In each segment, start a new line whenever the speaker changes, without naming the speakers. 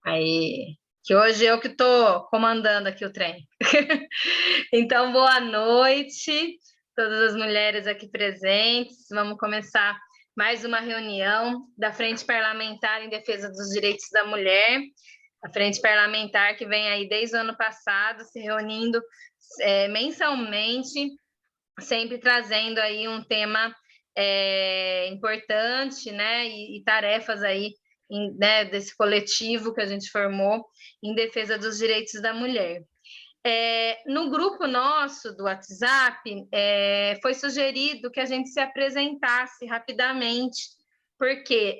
Aí, que hoje eu que estou comandando aqui o trem. Então, boa noite, todas as mulheres aqui presentes. Vamos começar mais uma reunião da Frente Parlamentar em Defesa dos Direitos da Mulher. A Frente Parlamentar que vem aí desde o ano passado, se reunindo mensalmente, sempre trazendo aí um tema importante, né, e tarefas aí, né, desse coletivo que a gente formou em defesa dos direitos da mulher. No grupo nosso do WhatsApp, foi sugerido que a gente se apresentasse rapidamente, porque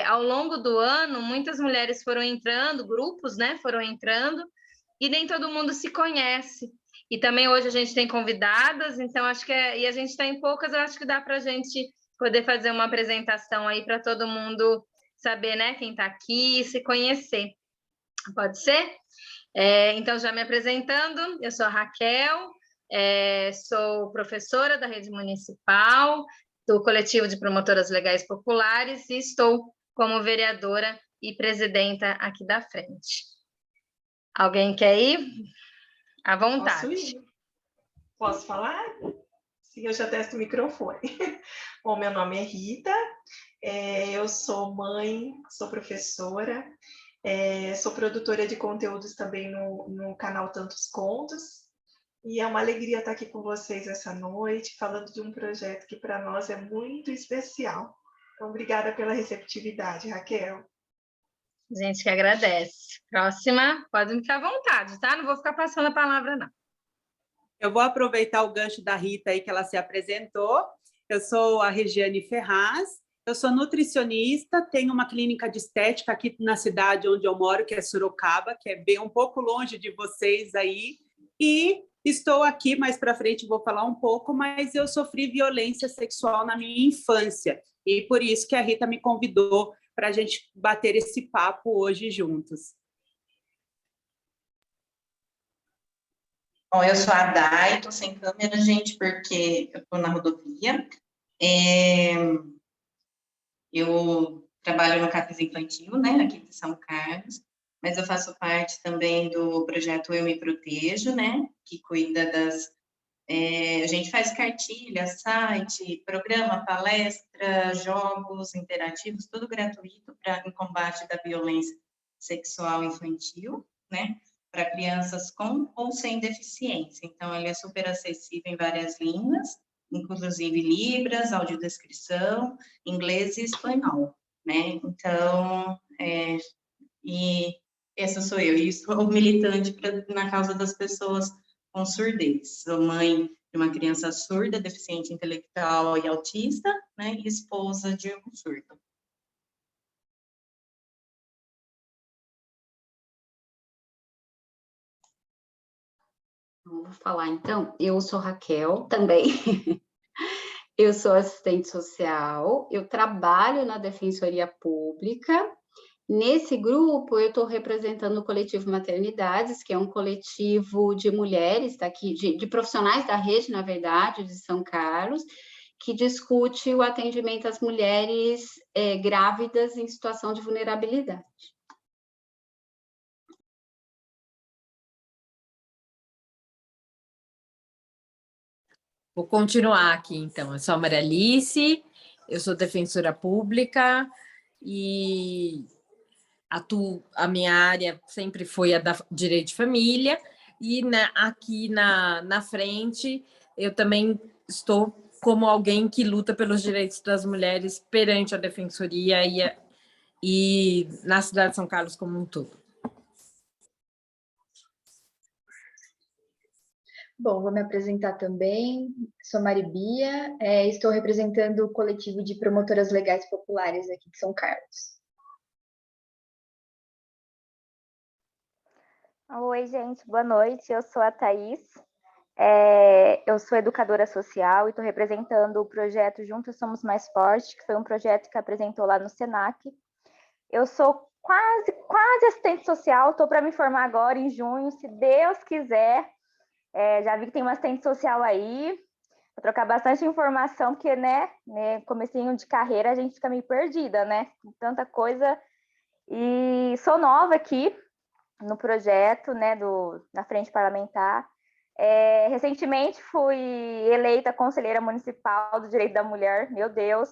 ao longo do ano, muitas mulheres foram entrando, grupos, né, foram entrando, e nem todo mundo se conhece. E também hoje a gente tem convidadas, então acho que e a gente está em poucas, eu acho que dá para a gente poder fazer uma apresentação aí para todo mundo saber, né, quem está aqui, se conhecer. Pode ser? Então, já me apresentando, eu sou a Raquel, sou professora da Rede Municipal, do Coletivo de Promotoras Legais Populares e estou como vereadora e presidenta aqui da frente. Alguém quer ir? À vontade.
Posso ir? Posso falar? Sim, eu já testo o microfone. Bom, meu nome é Rita, eu sou mãe, sou professora, sou produtora de conteúdos também no canal Tantos Contos, e é uma alegria estar aqui com vocês essa noite, falando de um projeto que para nós é muito especial. Então, obrigada pela receptividade, Raquel.
Gente que agradece. Próxima, pode ficar à vontade, tá? Não vou ficar passando a palavra, não.
Eu vou aproveitar o gancho da Rita aí que ela se apresentou. Eu sou a Regiane Ferraz, eu sou nutricionista, tenho uma clínica de estética aqui na cidade onde eu moro, que é Sorocaba, que é bem um pouco longe de vocês aí, e estou aqui, mais para frente vou falar um pouco, mas eu sofri violência sexual na minha infância, e por isso que a Rita me convidou para a gente bater esse papo hoje juntos.
Bom, eu sou a Dai, estou sem câmera, gente, porque eu estou na rodovia. Eu trabalho no CAPES Infantil, né, aqui de São Carlos, mas eu faço parte também do projeto Eu Me Protejo, né, que cuida das... a gente faz cartilha, site, programa, palestra, jogos interativos, tudo gratuito em combate da violência sexual infantil, né, para crianças com ou sem deficiência. Então, ele é super acessível em várias línguas, inclusive Libras, audiodescrição, inglês e espanhol, né? Então, e essa sou eu, e sou militante na causa das pessoas com surdez. Sou mãe de uma criança surda, deficiente intelectual e autista, né? E esposa de um surdo.
Vou falar, então. Eu sou Raquel, também. Eu sou assistente social, eu trabalho na Defensoria Pública. Nesse grupo, eu estou representando o coletivo Maternidades, que é um coletivo de mulheres daqui, de profissionais da rede, na verdade, de São Carlos, que discute o atendimento às mulheres grávidas em situação de vulnerabilidade.
Vou continuar aqui, então. Eu sou a Maria Alice, eu sou defensora pública e a minha área sempre foi a da direito de família, e aqui na frente eu também estou como alguém que luta pelos direitos das mulheres perante a defensoria e na cidade de São Carlos como um todo.
Bom, vou me apresentar também, sou Maribia, estou representando o coletivo de promotoras legais populares aqui de São Carlos.
Oi, gente, boa noite, eu sou a Thaís, eu sou educadora social e estou representando o projeto Juntas Somos Mais Fortes, que foi um projeto que apresentou lá no SENAC. Eu sou quase assistente social, estou para me formar agora em junho, se Deus quiser. Já vi que tem uma assistente social aí, vou trocar bastante informação, porque, né, comecinho de carreira a gente fica meio perdida, né? Tanta coisa E sou nova aqui no projeto, né, na Frente Parlamentar. Recentemente fui eleita conselheira municipal do Direito da Mulher. Meu Deus,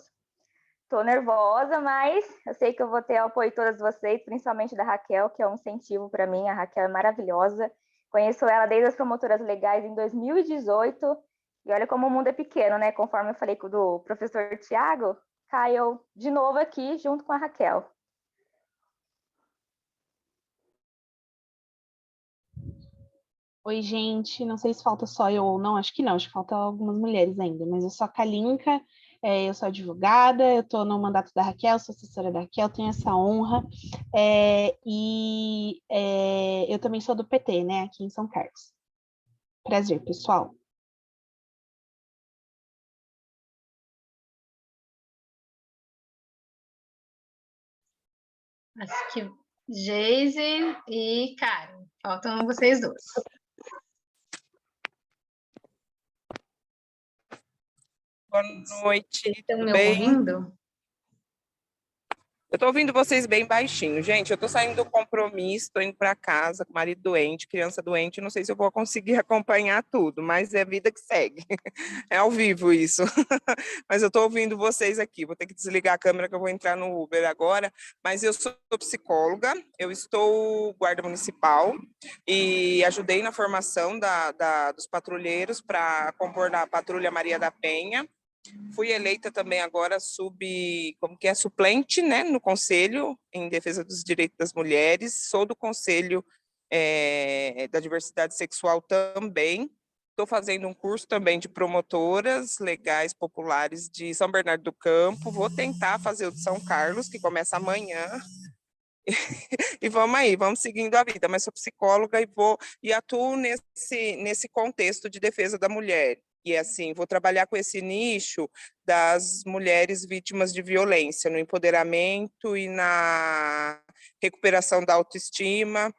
estou nervosa, mas eu sei que eu vou ter o apoio de todas vocês, principalmente da Raquel, que é um incentivo para mim. A Raquel é maravilhosa. Conheço ela desde as promotoras legais em 2018. E olha como o mundo é pequeno, né? Conforme eu falei com o professor Tiago, caiu de novo aqui junto com a Raquel.
Oi, gente, não sei se falta só eu ou não, acho que não, acho que faltam algumas mulheres ainda, mas eu sou a Kalinka, eu sou advogada, eu estou no mandato da Raquel, sou assessora da Raquel, tenho essa honra, eu também sou do PT, né, aqui em São Carlos. Prazer, pessoal.
Acho que Geise e Karen, faltam vocês dois.
Boa noite,
Estão
tudo
me
bem?
ouvindo?
Eu tô ouvindo vocês bem baixinho. Gente, eu tô saindo do compromisso, tô indo para casa com marido doente, criança doente, não sei se eu vou conseguir acompanhar tudo, mas é vida que segue. É ao vivo isso. Mas eu tô ouvindo vocês aqui. Vou ter que desligar a câmera que eu vou entrar no Uber agora, mas eu sou psicóloga, eu estou guarda municipal e ajudei na formação dos patrulheiros para compor a Patrulha Maria da Penha. Fui eleita também agora suplente, né, no Conselho em Defesa dos Direitos das Mulheres. Sou do Conselho da Diversidade Sexual também. Estou fazendo um curso também de promotoras legais populares de São Bernardo do Campo. Vou tentar fazer o de São Carlos, que começa amanhã. E vamos aí, vamos seguindo a vida. Mas sou psicóloga e atuo nesse contexto de defesa da mulher. E assim, vou trabalhar com esse nicho das mulheres vítimas de violência, no empoderamento e na recuperação da autoestima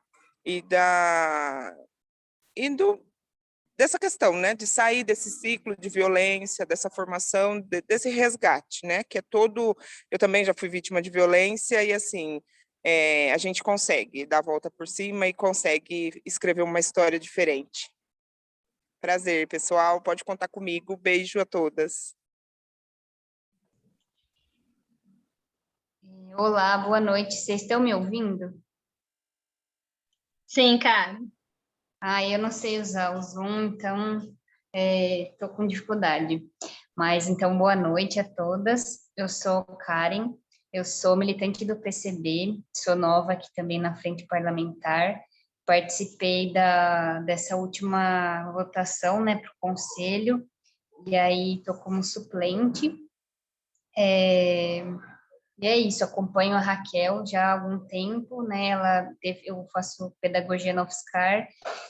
dessa questão, né, de sair desse ciclo de violência, dessa formação, desse resgate, né, que é todo... Eu também já fui vítima de violência e assim, a gente consegue dar a volta por cima e consegue escrever uma história diferente. Prazer, pessoal. Pode contar comigo. Beijo a todas.
Olá, boa noite. Vocês estão me ouvindo?
Sim, Karen.
Eu não sei usar o Zoom, então estou com dificuldade. Mas então, boa noite a todas. Eu sou Karen, eu sou militante do PCB, sou nova aqui também na Frente Parlamentar. Participei dessa última votação, né, para o Conselho, e aí estou como suplente. E é isso, acompanho a Raquel já há algum tempo, né, eu faço pedagogia na UFSCar,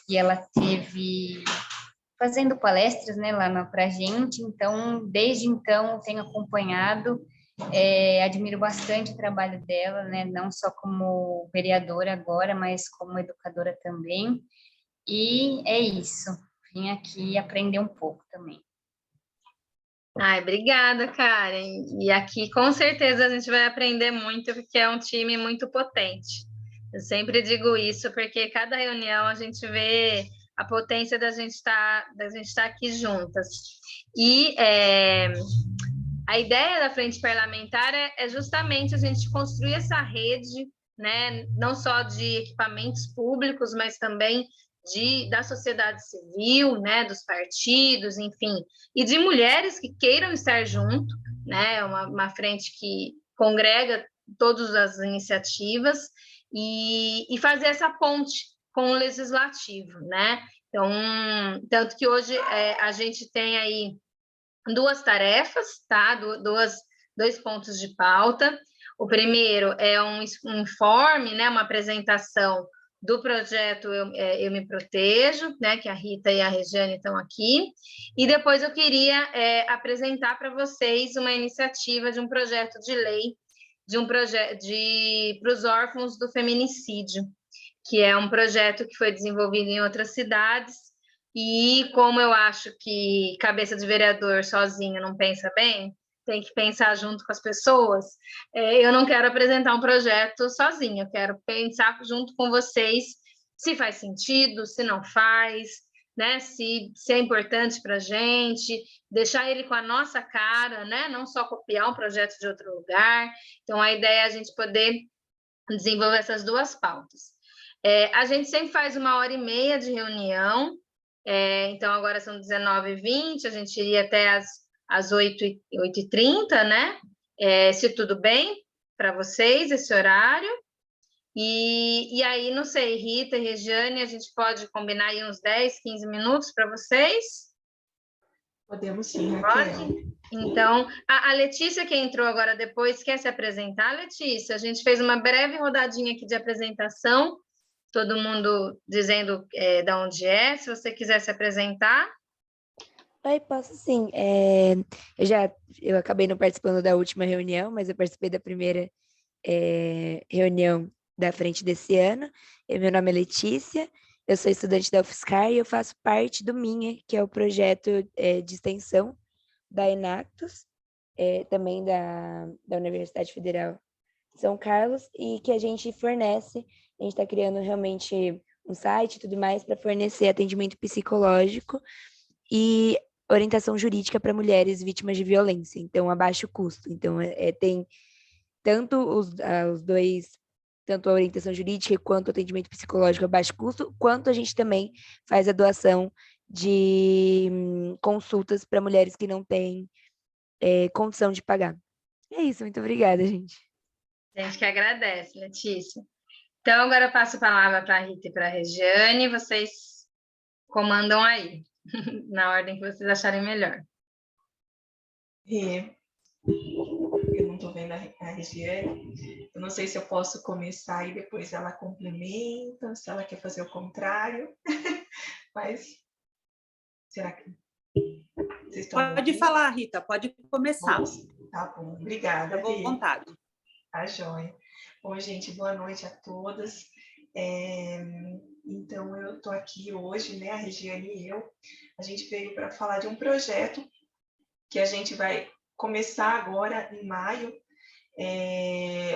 e ela teve fazendo palestras, né, lá para a gente, então, desde então, eu tenho acompanhado, admiro bastante o trabalho dela, né, não só como vereadora agora, mas como educadora também, e é isso, vim aqui aprender um pouco também.
Obrigada, Karen. E aqui, com certeza, a gente vai aprender muito, porque é um time muito potente. Eu sempre digo isso, porque cada reunião a gente vê a potência da gente estar aqui juntas. E a ideia da Frente Parlamentar é justamente a gente construir essa rede, né, não só de equipamentos públicos, mas também da sociedade civil, né, dos partidos, enfim, e de mulheres que queiram estar junto, né, uma frente que congrega todas as iniciativas e fazer essa ponte com o legislativo, né? Então, tanto que hoje a gente tem aí duas tarefas, tá? Dois pontos de pauta. O primeiro é um informe, né, uma apresentação do projeto Eu Me Protejo, né, que a Rita e a Regiane estão aqui, e depois eu queria apresentar para vocês uma iniciativa de um projeto de lei para os órfãos do feminicídio, que é um projeto que foi desenvolvido em outras cidades, e como eu acho que cabeça de vereador sozinho não pensa bem, tem que pensar junto com as pessoas, eu não quero apresentar um projeto sozinha, eu quero pensar junto com vocês se faz sentido, se não faz, né? Se é importante para a gente, deixar ele com a nossa cara, né? Não só copiar um projeto de outro lugar. Então, a ideia é a gente poder desenvolver essas duas pautas. A gente sempre faz 1h30 de reunião, então agora são 19h20, a gente iria até às 8h30, né? Se tudo bem para vocês, esse horário. E aí, não sei, Rita e Regiane, a gente pode combinar aí uns 10, 15 minutos para vocês?
Podemos sim, Raquel.
Pode? Então, a Letícia, que entrou agora depois, quer se apresentar, Letícia? A gente fez uma breve rodadinha aqui de apresentação, todo mundo dizendo de onde é, se você quiser se apresentar.
Oi, posso sim. Eu acabei não participando da última reunião, mas eu participei da primeira reunião da frente desse ano. Meu nome é Letícia, eu sou estudante da UFSCar e eu faço parte do MINHA, que é o projeto de extensão da Enactus, também da Universidade Federal de São Carlos, e que a gente fornece, a gente está criando realmente um site e tudo mais para fornecer atendimento psicológico e orientação jurídica para mulheres vítimas de violência, então a baixo custo. Então, tem tanto os dois, tanto a orientação jurídica quanto o atendimento psicológico a baixo custo, quanto a gente também faz a doação de consultas para mulheres que não têm condição de pagar. É isso, muito obrigada, gente.
A gente que agradece, Letícia. Então, agora eu passo a palavra para a Rita e para a Regiane, vocês comandam aí, na ordem que vocês acharem melhor.
Eu não estou vendo a Regiane, eu não sei se eu posso começar e depois ela complementa, se ela quer fazer o contrário, mas será que vocês estão
Pode
ouvindo?
falar, Rita, pode começar.
Tá bom, obrigada.
Fica à vontade.
Tá joia. Bom, gente, boa noite a todas. Então, eu estou aqui hoje, né, a Regiane e eu, a gente veio para falar de um projeto que a gente vai começar agora em maio,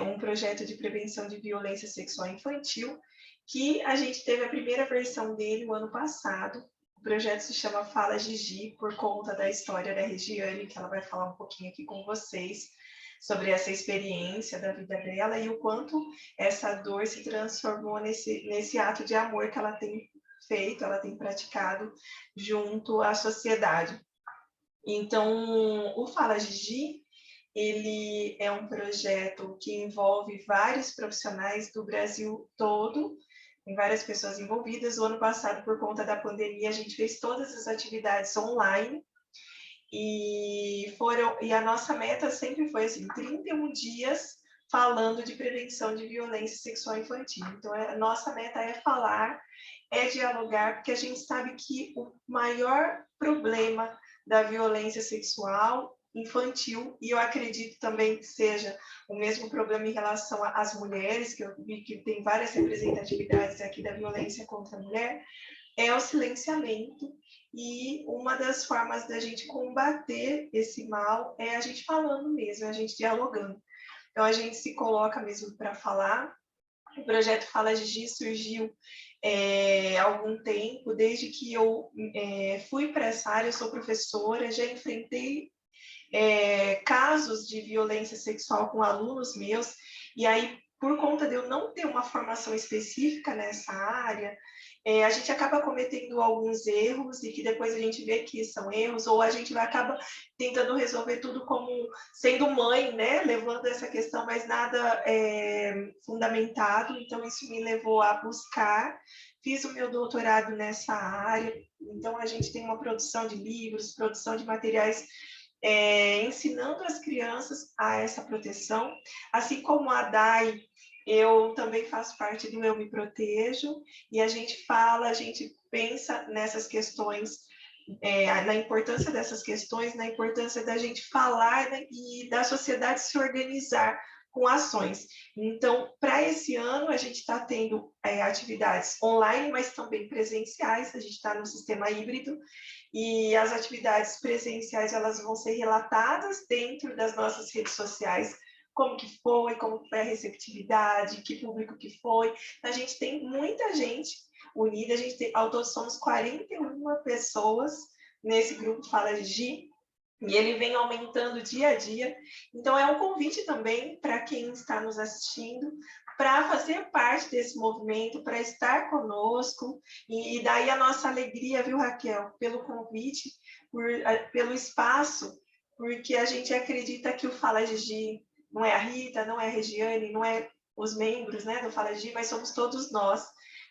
um projeto de prevenção de violência sexual infantil, que a gente teve a primeira versão dele o ano passado. O projeto se chama Fala Gigi, por conta da história da Regiane, que ela vai falar um pouquinho aqui com vocês sobre essa experiência da vida dela e o quanto essa dor se transformou nesse ato de amor que ela tem feito, ela tem praticado junto à sociedade. Então, o Fala Gigi, ele é um projeto que envolve vários profissionais do Brasil todo, tem várias pessoas envolvidas. O ano passado, por conta da pandemia, a gente fez todas as atividades online, e a nossa meta sempre foi assim, 31 dias falando de prevenção de violência sexual infantil. Então, a nossa meta é falar, é dialogar, porque a gente sabe que o maior problema da violência sexual infantil, e eu acredito também que seja o mesmo problema em relação às mulheres, que eu vi que tem várias representatividades aqui da violência contra a mulher, é o silenciamento. E uma das formas da gente combater esse mal é a gente falando mesmo, a gente dialogando. Então, a gente se coloca mesmo para falar. O projeto Fala Gigi surgiu há algum tempo, desde que eu fui para essa área, eu sou professora, já enfrentei casos de violência sexual com alunos meus, e aí, por conta de eu não ter uma formação específica nessa área, a gente acaba cometendo alguns erros e que depois a gente vê que são erros, ou a gente acaba tentando resolver tudo como sendo mãe, né? Levando essa questão, mas nada fundamentado. Então, isso me levou a buscar. Fiz o meu doutorado nessa área. Então, a gente tem uma produção de livros, produção de materiais ensinando as crianças a essa proteção. Assim como a Dai, eu também faço parte do Eu Me Protejo, e a gente pensa nessas questões, na importância dessas questões, na importância da gente falar, né, e da sociedade se organizar com ações. Então, para esse ano, a gente está tendo atividades online, mas também presenciais, a gente está no sistema híbrido, e as atividades presenciais elas vão ser relatadas dentro das nossas redes sociais, como foi a receptividade, que público que foi. A gente tem muita gente unida, ao todo somos 41 pessoas nesse grupo Fala Gigi, e ele vem aumentando dia a dia. Então, é um convite também para quem está nos assistindo, para fazer parte desse movimento, para estar conosco. E daí a nossa alegria, viu, Raquel, pelo convite, pelo espaço, porque a gente acredita que o Fala Gigi não é a Rita, não é a Regiane, não é os membros, né, do Fala Gigi, mas somos todos nós,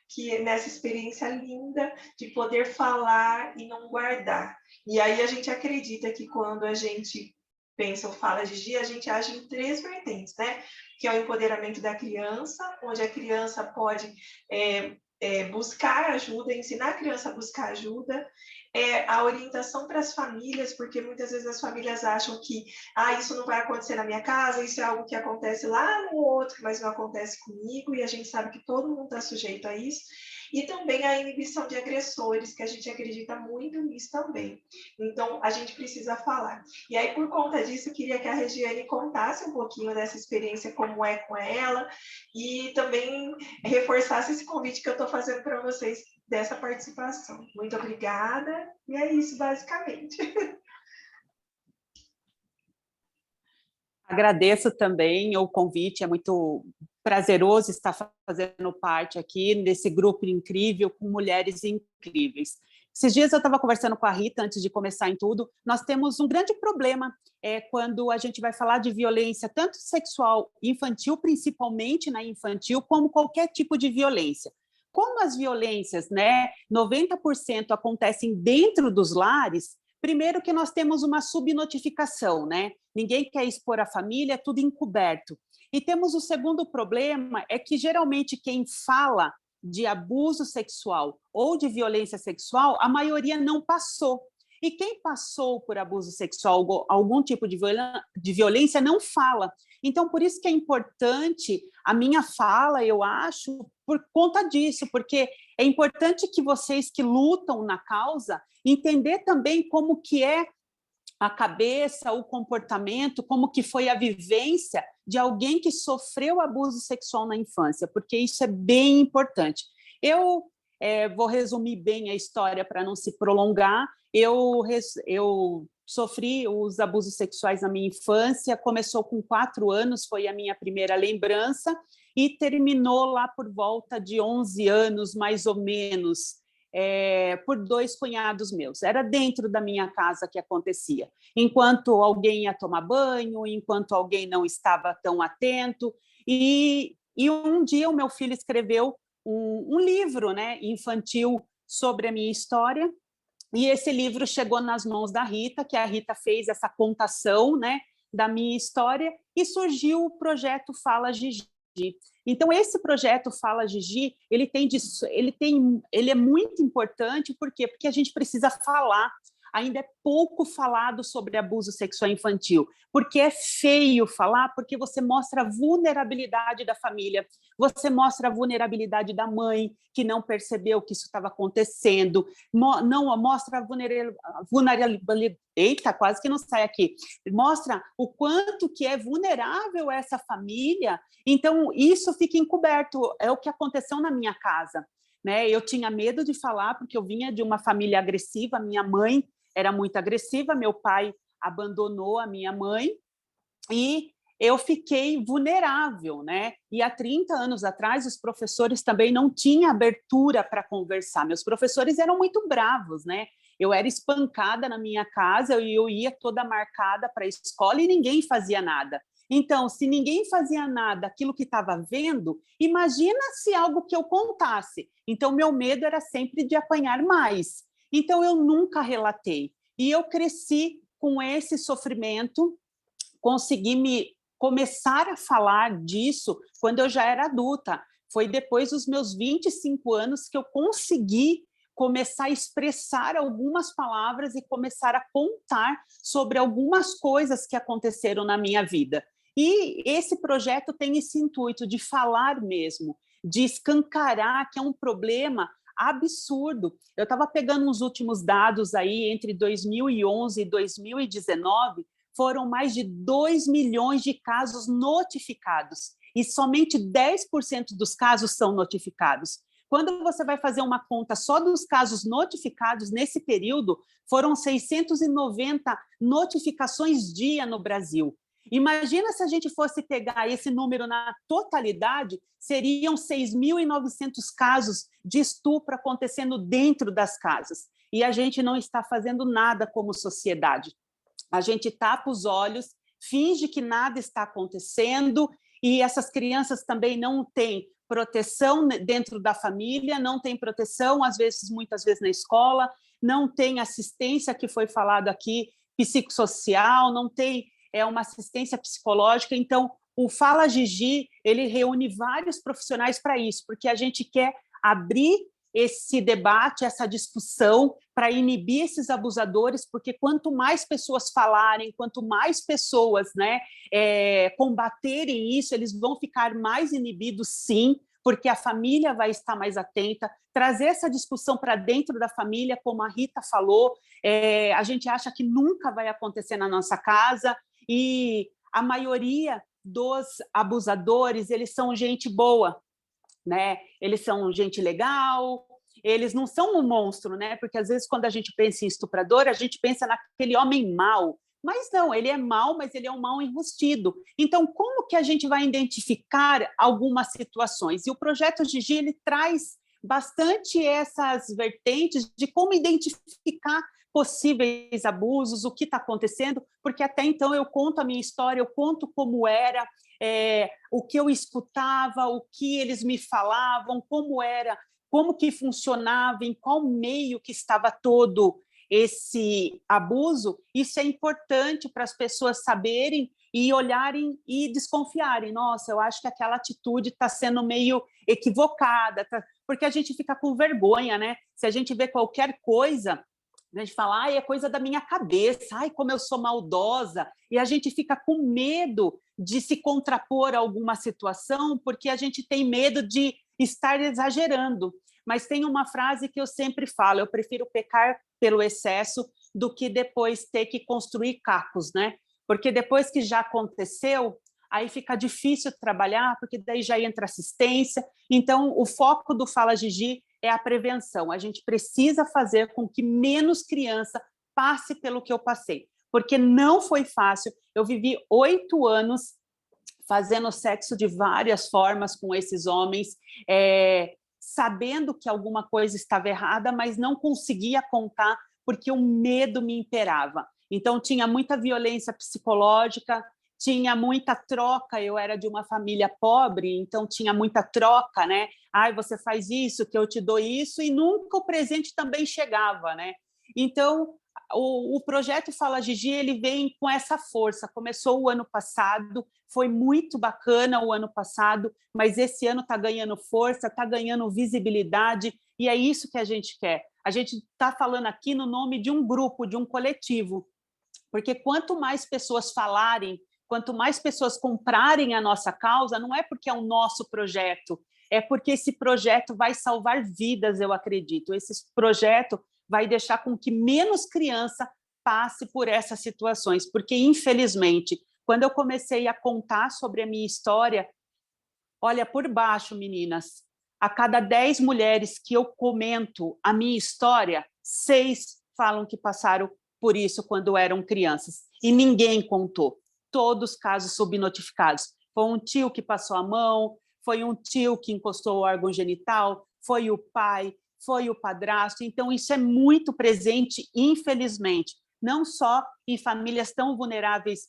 que nessa experiência linda de poder falar e não guardar. E aí a gente acredita que quando a gente pensa o Fala Gigi, a gente age em 3 vertentes, né? Que é o empoderamento da criança, onde a criança pode buscar ajuda, ensinar a criança a buscar ajuda, a orientação para as famílias, porque muitas vezes as famílias acham que isso não vai acontecer na minha casa, isso é algo que acontece lá no outro, mas não acontece comigo, e a gente sabe que todo mundo está sujeito a isso. E também a inibição de agressores, que a gente acredita muito nisso também. Então, a gente precisa falar. E aí, por conta disso, eu queria que a Regiane contasse um pouquinho dessa experiência, como é com ela, e também reforçasse esse convite que eu estou fazendo para vocês dessa participação. Muito obrigada, e é isso, basicamente.
Agradeço também o convite, é muito prazeroso estar fazendo parte aqui desse grupo incrível, com mulheres incríveis. Esses dias eu estava conversando com a Rita, antes de começar em tudo, nós temos um grande problema quando a gente vai falar de violência, tanto sexual infantil, principalmente na infantil, como qualquer tipo de violência. Como as violências, 90% acontecem dentro dos lares, primeiro que nós temos uma subnotificação, Ninguém quer expor a família, é tudo encoberto. E temos o segundo problema, é que geralmente quem fala de abuso sexual ou de violência sexual, a maioria não passou. E quem passou por abuso sexual, algum tipo de violência, não fala. Então, por isso que é importante a minha fala, eu acho, por conta disso, porque é importante que vocês que lutam na causa entender também como que é a cabeça, o comportamento, como que foi a vivência de alguém que sofreu abuso sexual na infância, porque isso é bem importante. Eu vou resumir bem a história para não se prolongar. Eu sofri os abusos sexuais na minha infância, começou com 4 anos, foi a minha primeira lembrança, e terminou lá por volta de 11 anos, mais ou menos, por 2 cunhados meus. Era dentro da minha casa que acontecia. Enquanto alguém ia tomar banho, enquanto alguém não estava tão atento. E um dia o meu filho escreveu um livro, infantil sobre a minha história, e esse livro chegou nas mãos da Rita, que a Rita fez essa contação, da minha história, e surgiu o projeto Fala Gigi. Então, esse projeto Fala Gigi, ele é muito importante, por quê? Porque a gente precisa falar. Ainda é pouco falado sobre abuso sexual infantil, porque é feio falar, porque você mostra a vulnerabilidade da família, você mostra a vulnerabilidade da mãe, que não percebeu que isso estava acontecendo, não mostra a vulnerabilidade, eita, quase que não sai aqui, mostra o quanto que é vulnerável essa família. Então, isso fica encoberto, é o que aconteceu na minha casa. Eu tinha medo de falar, porque eu vinha de uma família agressiva, minha mãe era muito agressiva, meu pai abandonou a minha mãe e eu fiquei vulnerável, E há 30 anos atrás, os professores também não tinham abertura para conversar. Meus professores eram muito bravos, Eu era espancada na minha casa e eu ia toda marcada para a escola e ninguém fazia nada. Então, se ninguém fazia nada, aquilo que estava vendo, imagina se algo que eu contasse. Então, meu medo era sempre de apanhar mais. Então, eu nunca relatei. E eu cresci com esse sofrimento, consegui começar a falar disso quando eu já era adulta. Foi depois dos meus 25 anos que eu consegui começar a expressar algumas palavras e começar a contar sobre algumas coisas que aconteceram na minha vida. E esse projeto tem esse intuito de falar mesmo, de escancarar que é um problema absurdo. Eu estava pegando uns últimos dados aí, entre 2011 e 2019, foram mais de 2 milhões de casos notificados, e somente 10% dos casos são notificados. Quando você vai fazer uma conta só dos casos notificados nesse período, foram 690 notificações dia no Brasil. Imagina se a gente fosse pegar esse número na totalidade, seriam 6.900 casos de estupro acontecendo dentro das casas. E a gente não está fazendo nada como sociedade. A gente tapa os olhos, finge que nada está acontecendo, e essas crianças também não têm proteção dentro da família, não têm proteção, muitas vezes na escola, não tem assistência, que foi falado aqui, psicossocial, não tem uma assistência psicológica. Então, o Fala Gigi, ele reúne vários profissionais para isso, porque a gente quer abrir esse debate, essa discussão, para inibir esses abusadores, porque quanto mais pessoas falarem, quanto mais pessoas, né, combaterem isso, eles vão ficar mais inibidos, sim, porque a família vai estar mais atenta, trazer essa discussão para dentro da família, como a Rita falou, a gente acha que nunca vai acontecer na nossa casa, e a maioria dos abusadores, eles são gente boa, né? Eles são gente legal, eles não são um monstro, né? Porque às vezes quando a gente pensa em estuprador, a gente pensa naquele homem mau, mas não, ele é mau, mas ele é um mau enrustido. Então, como que a gente vai identificar algumas situações? E o Projeto Gigi, ele traz bastante essas vertentes de como identificar possíveis abusos, o que está acontecendo, porque até então eu conto a minha história, eu conto como era, o que eu escutava, o que eles me falavam, como era, como que funcionava, em qual meio que estava todo esse abuso. Isso é importante para as pessoas saberem e olharem e desconfiarem. Nossa, eu acho que aquela atitude está sendo meio equivocada, porque a gente fica com vergonha, né? Se a gente vê qualquer coisa, a gente fala, ai, é coisa da minha cabeça, ai, como eu sou maldosa, e a gente fica com medo de se contrapor a alguma situação, porque a gente tem medo de estar exagerando. Mas tem uma frase que eu sempre falo, eu prefiro pecar pelo excesso do que depois ter que construir cacos, né? Porque depois que já aconteceu, aí fica difícil trabalhar, porque daí já entra assistência. Então, o foco do Fala Gigi é a prevenção. A gente precisa fazer com que menos criança passe pelo que eu passei, porque não foi fácil. Eu vivi 8 anos fazendo sexo de várias formas com esses homens, sabendo que alguma coisa estava errada, mas não conseguia contar, porque o medo me imperava. Então, tinha muita violência psicológica, tinha muita troca, eu era de uma família pobre, então tinha muita troca, né? Ai, você faz isso, que eu te dou isso, e nunca o presente também chegava, né? Então, o projeto Fala Gigi, ele vem com essa força. Começou o ano passado, foi muito bacana o ano passado, mas esse ano está ganhando força, está ganhando visibilidade, e é isso que a gente quer. A gente está falando aqui no nome de um grupo, de um coletivo, porque quanto mais pessoas falarem, quanto mais pessoas comprarem a nossa causa, não é porque é o nosso projeto, é porque esse projeto vai salvar vidas, eu acredito. Esse projeto vai deixar com que menos criança passe por essas situações, porque, infelizmente, quando eu comecei a contar sobre a minha história, olha, por baixo, meninas, a cada 10 mulheres que eu comento a minha história, 6 falam que passaram por isso quando eram crianças, e ninguém contou. Todos casos subnotificados. Foi um tio que passou a mão, foi um tio que encostou o órgão genital, foi o pai, foi o padrasto. Então, isso é muito presente, infelizmente, não só em famílias tão vulneráveis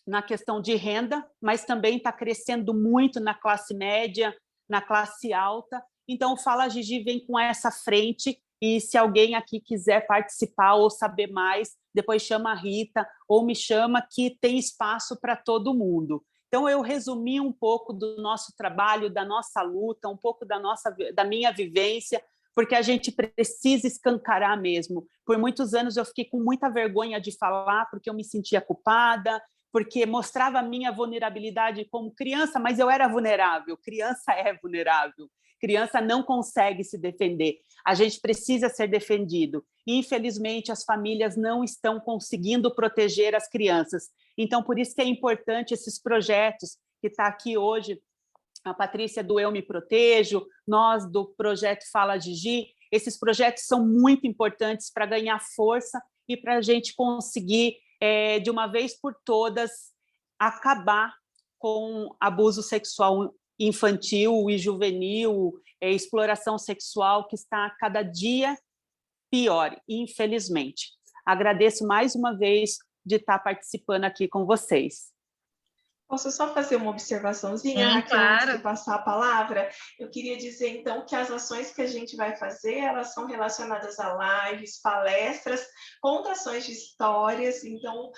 na questão de renda, mas também está crescendo muito na classe média, na classe alta. Então, o Fala Gigi vem com essa frente, e se alguém aqui quiser participar ou saber mais, depois chama a Rita ou me chama, que tem espaço para todo mundo. Então, eu resumi um pouco do nosso trabalho, da nossa luta, um pouco da minha vivência, porque a gente precisa escancarar mesmo. Por muitos anos eu fiquei com muita vergonha de falar, porque eu me sentia culpada, porque mostrava a minha vulnerabilidade como criança, mas eu era vulnerável, criança é vulnerável, criança não consegue se defender, a gente precisa ser defendido. Infelizmente, as famílias não estão conseguindo proteger as crianças, então por isso que é importante esses projetos que está aqui hoje, a Patrícia do Eu Me Protejo, nós do projeto Fala Gigi, esses projetos são muito importantes para ganhar força e para a gente conseguir, de uma vez por todas, acabar com abuso sexual infantil e juvenil, exploração sexual, que está cada dia pior, infelizmente. Agradeço mais uma vez de estar participando aqui com vocês.
Posso só fazer uma observaçãozinha, Raquel,
claro.
antes de passar a palavra? Eu queria dizer, então, que as ações que a gente vai fazer, elas são relacionadas a lives, palestras, contações de histórias, então,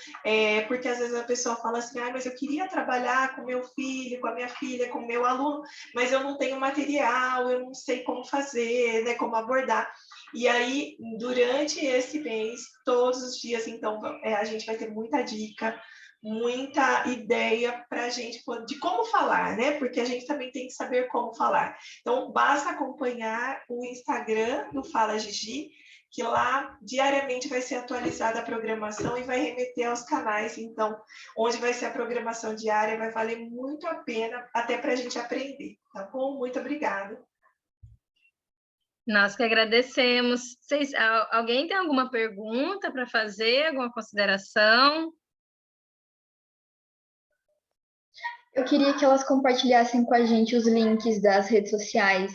porque às vezes a pessoa fala assim, mas eu queria trabalhar com meu filho, com a minha filha, com o meu aluno, mas eu não tenho material, eu não sei como fazer, né, como abordar. E aí, durante esse mês, todos os dias, então, a gente vai ter muita dica, muita ideia para a gente de como falar, né? Porque a gente também tem que saber como falar. Então, basta acompanhar o Instagram do Fala Gigi, que lá diariamente vai ser atualizada a programação e vai remeter aos canais, então, onde vai ser a programação diária, vai valer muito a pena, até para a gente aprender, tá bom? Muito obrigada.
Nós que agradecemos. Alguém tem alguma pergunta para fazer, alguma consideração?
Eu queria que elas compartilhassem com a gente os links das redes sociais.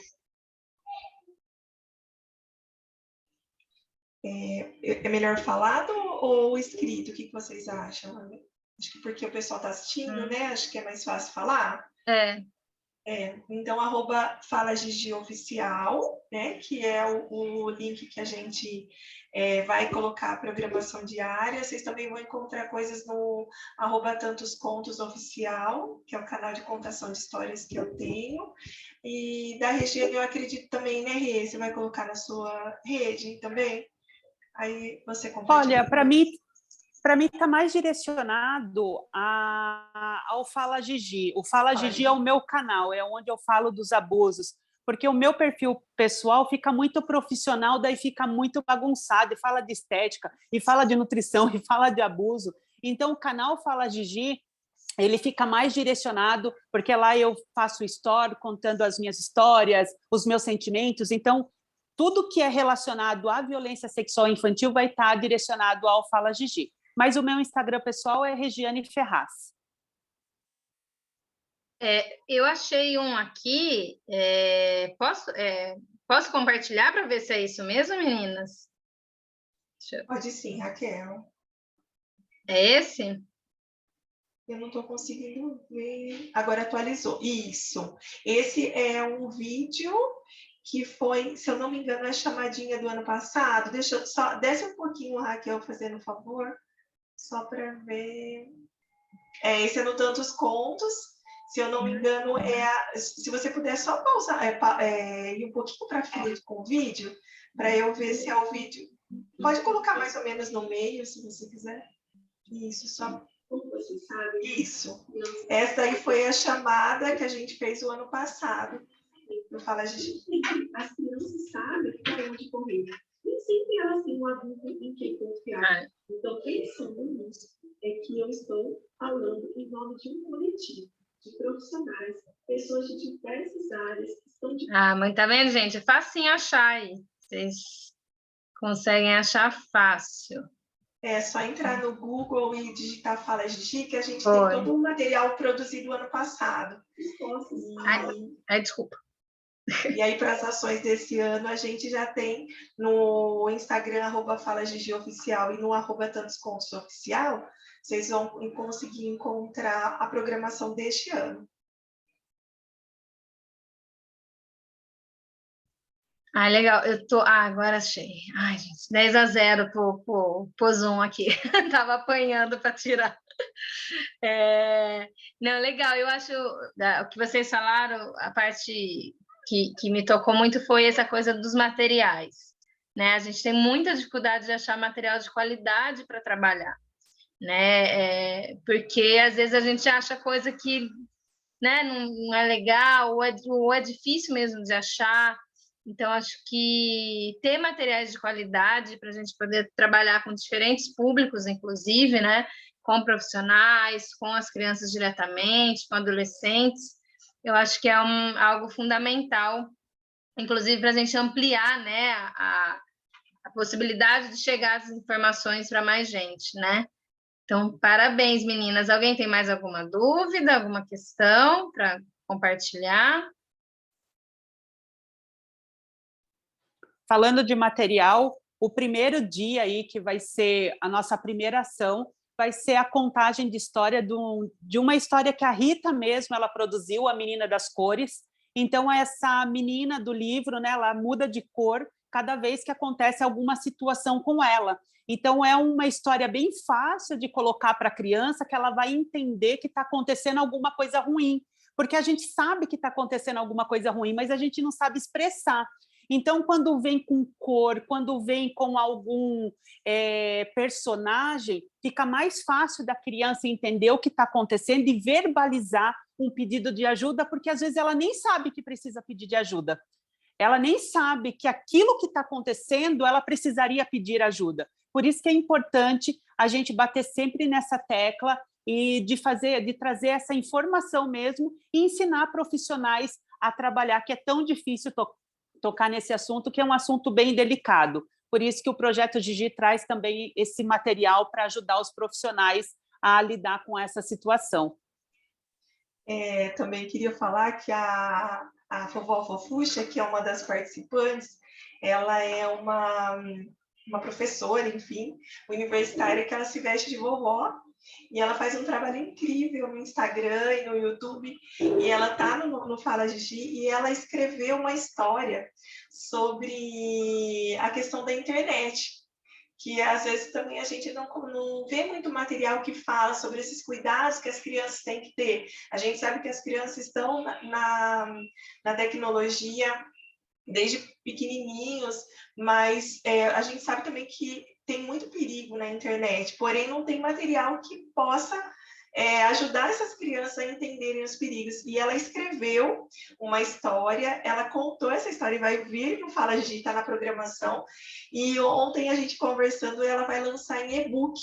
É melhor falado ou escrito? O que vocês acham? Acho que porque o pessoal está assistindo, né? Acho que é mais fácil falar. Então, @FalaGigiOficial, né? Que é o link que a gente vai colocar a programação diária. Vocês também vão encontrar coisas no @TantosContosOficial, que é o canal de contação de histórias que eu tenho. E da Regiane, eu acredito também, né, Rê? Você vai colocar na sua rede também? Aí você compartilha.
Olha, para mim está mais direcionado ao Fala Gigi. O Fala Gigi é o meu canal, é onde eu falo dos abusos, porque o meu perfil pessoal fica muito profissional, daí fica muito bagunçado, e fala de estética, e fala de nutrição, e fala de abuso. Então, o canal Fala Gigi, ele fica mais direcionado, porque lá eu faço story, contando as minhas histórias, os meus sentimentos, então, tudo que é relacionado à violência sexual infantil vai estar direcionado ao Fala Gigi. Mas o meu Instagram pessoal é Regiane Ferraz.
Eu achei um aqui. Posso compartilhar para ver se é isso mesmo, meninas?
Pode sim, Raquel.
É esse?
Eu não estou conseguindo ver. Agora atualizou. Isso. Esse é um vídeo que foi, se eu não me engano, a chamadinha do ano passado. Deixa eu só... Desce um pouquinho, Raquel, fazendo um favor. Só para ver. Esse é no Tantos Contos. Se eu não me engano, se você puder só pausar, ir um pouquinho para frente com o vídeo, para eu ver se é o vídeo. Pode colocar mais ou menos no meio, se você quiser. Isso, só. Como você sabe? Isso. Essa aí foi a chamada que a gente fez o ano passado. Eu falo, Gigi. As crianças sabem para onde correr. Nem sempre elas têm um adulto em quem confiar. Então, pensando nisso, é que eu estou falando em nome de um coletivo de profissionais, pessoas de diversas áreas que estão de...
Mas tá vendo, gente? É facinho achar aí. Vocês conseguem achar fácil.
É só entrar no Google e digitar Fala Gigi, que a gente tem todo um material produzido ano passado.
Desculpa.
E aí, para as ações desse ano, a gente já tem no Instagram, @FalaGigiOficial e no @TantosContosOficial, vocês vão conseguir encontrar a programação deste ano.
Legal. Agora achei. Ai, gente, 10-0 pro Zoom aqui. Tava apanhando para tirar. Não, legal. Eu acho o que vocês falaram, a parte que me tocou muito foi essa coisa dos materiais, né? A gente tem muita dificuldade de achar material de qualidade para trabalhar. né? Porque às vezes a gente acha coisa que, né, não é legal, ou é difícil mesmo de achar. Então, acho que ter materiais de qualidade para a gente poder trabalhar com diferentes públicos, inclusive, né, com profissionais, com as crianças diretamente, com adolescentes, eu acho que é algo fundamental, inclusive para a gente ampliar, né, a possibilidade de chegar as informações para mais gente, né? Então, parabéns, meninas. Alguém tem mais alguma dúvida, alguma questão para compartilhar?
Falando de material, o primeiro dia aí, que vai ser a nossa primeira ação, vai ser a contagem de história de uma história que a Rita mesmo ela produziu, A Menina das Cores. Então, essa menina do livro, né, ela muda de cor cada vez que acontece alguma situação com ela. Então, é uma história bem fácil de colocar para a criança, que ela vai entender que está acontecendo alguma coisa ruim, porque a gente sabe que está acontecendo alguma coisa ruim, mas a gente não sabe expressar. Então, quando vem com cor, quando vem com algum personagem, fica mais fácil da criança entender o que está acontecendo e verbalizar um pedido de ajuda, porque às vezes ela nem sabe que precisa pedir de ajuda. Ela nem sabe que aquilo que está acontecendo, ela precisaria pedir ajuda. Por isso que é importante a gente bater sempre nessa tecla e de trazer essa informação mesmo e ensinar profissionais a trabalhar, que é tão difícil tocar nesse assunto, que é um assunto bem delicado. Por isso que o Projeto Gigi traz também esse material para ajudar os profissionais a lidar com essa situação.
Também queria falar que a vovó Fofuxa, que é uma das participantes, ela é uma professora, enfim, universitária, que ela se veste de vovó, e ela faz um trabalho incrível no Instagram e no YouTube, e ela está no Fala Gigi, e ela escreveu uma história sobre a questão da internet, que às vezes também a gente não vê muito material que fala sobre esses cuidados que as crianças têm que ter. A gente sabe que as crianças estão na tecnologia desde pequenininhos, mas a gente sabe também que tem muito perigo na internet, porém não tem material que possa ajudar essas crianças a entenderem os perigos. E ela escreveu uma história, ela contou essa história e vai vir no Fala Gigi, está na programação. E ontem a gente conversando, ela vai lançar em e-book.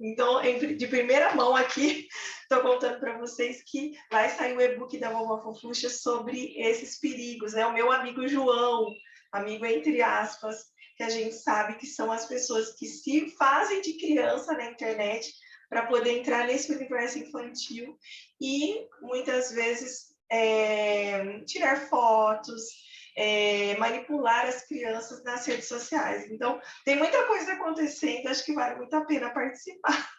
Então, de primeira mão aqui, estou contando para vocês que vai sair o e-book da Vovó Fofuxa sobre esses perigos, né? O meu amigo João, amigo entre aspas, que a gente sabe que são as pessoas que se fazem de criança na internet para poder entrar nesse universo infantil e, muitas vezes, tirar fotos, manipular as crianças nas redes sociais. Então, tem muita coisa acontecendo, acho que vale muito a pena participar.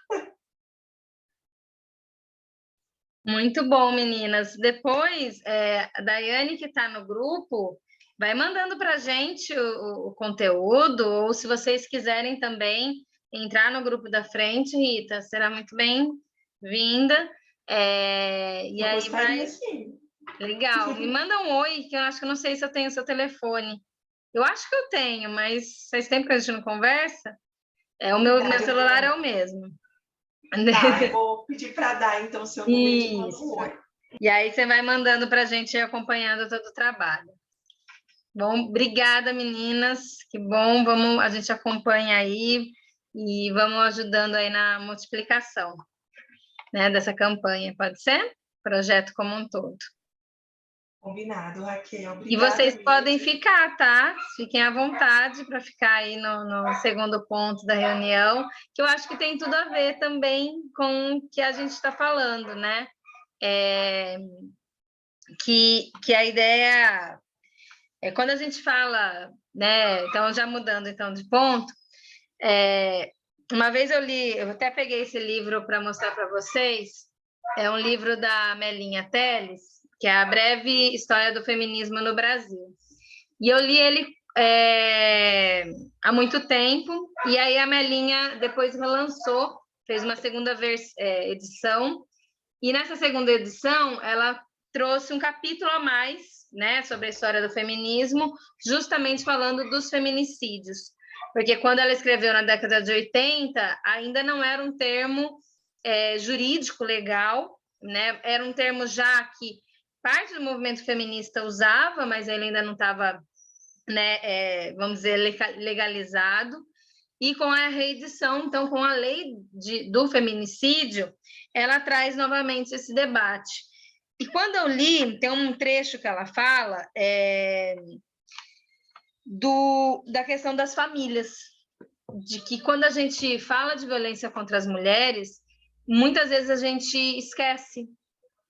Muito bom, meninas. Depois, a Daiane, que está no grupo, vai mandando para a gente o conteúdo, ou se vocês quiserem também entrar no grupo da frente, Rita, será muito bem-vinda. E aí vai...
Sim.
Legal. Me manda um oi, que eu acho que eu não sei se eu tenho o seu telefone. Eu acho que eu tenho, mas faz tempo que a gente não conversa. O meu celular é o mesmo.
Tá, eu vou pedir para dar, então, o seu número de manda um oi.
E aí você vai mandando para a gente ir acompanhando todo o trabalho. Bom, obrigada, meninas. Que bom, a gente acompanha aí e vamos ajudando aí na multiplicação, né, dessa campanha, pode ser? Projeto como um todo.
Combinado, Raquel. Obrigada,
e vocês
mesmo.
Podem ficar, tá? Fiquem à vontade para ficar aí no segundo ponto da reunião, que eu acho que tem tudo a ver também com o que a gente está falando, né? Que a ideia quando a gente fala, né? Então, já mudando então de ponto, uma vez eu até peguei esse livro para mostrar para vocês, é um livro da Melinha Teles, que é A Breve História do Feminismo no Brasil. E eu li ele há muito tempo, e aí a Melinha depois relançou, fez uma segunda edição, e nessa segunda edição ela trouxe um capítulo a mais, né, sobre a história do feminismo, justamente falando dos feminicídios. porque quando ela escreveu na década de 80, ainda não era um termo jurídico legal, né? Era um termo já que parte do movimento feminista usava, mas ele ainda não estava, né, vamos dizer, legalizado. E com a reedição, então, com a lei do feminicídio, ela traz novamente esse debate. E quando eu li, tem um trecho que ela fala da questão das famílias, de que quando a gente fala de violência contra as mulheres, muitas vezes a gente esquece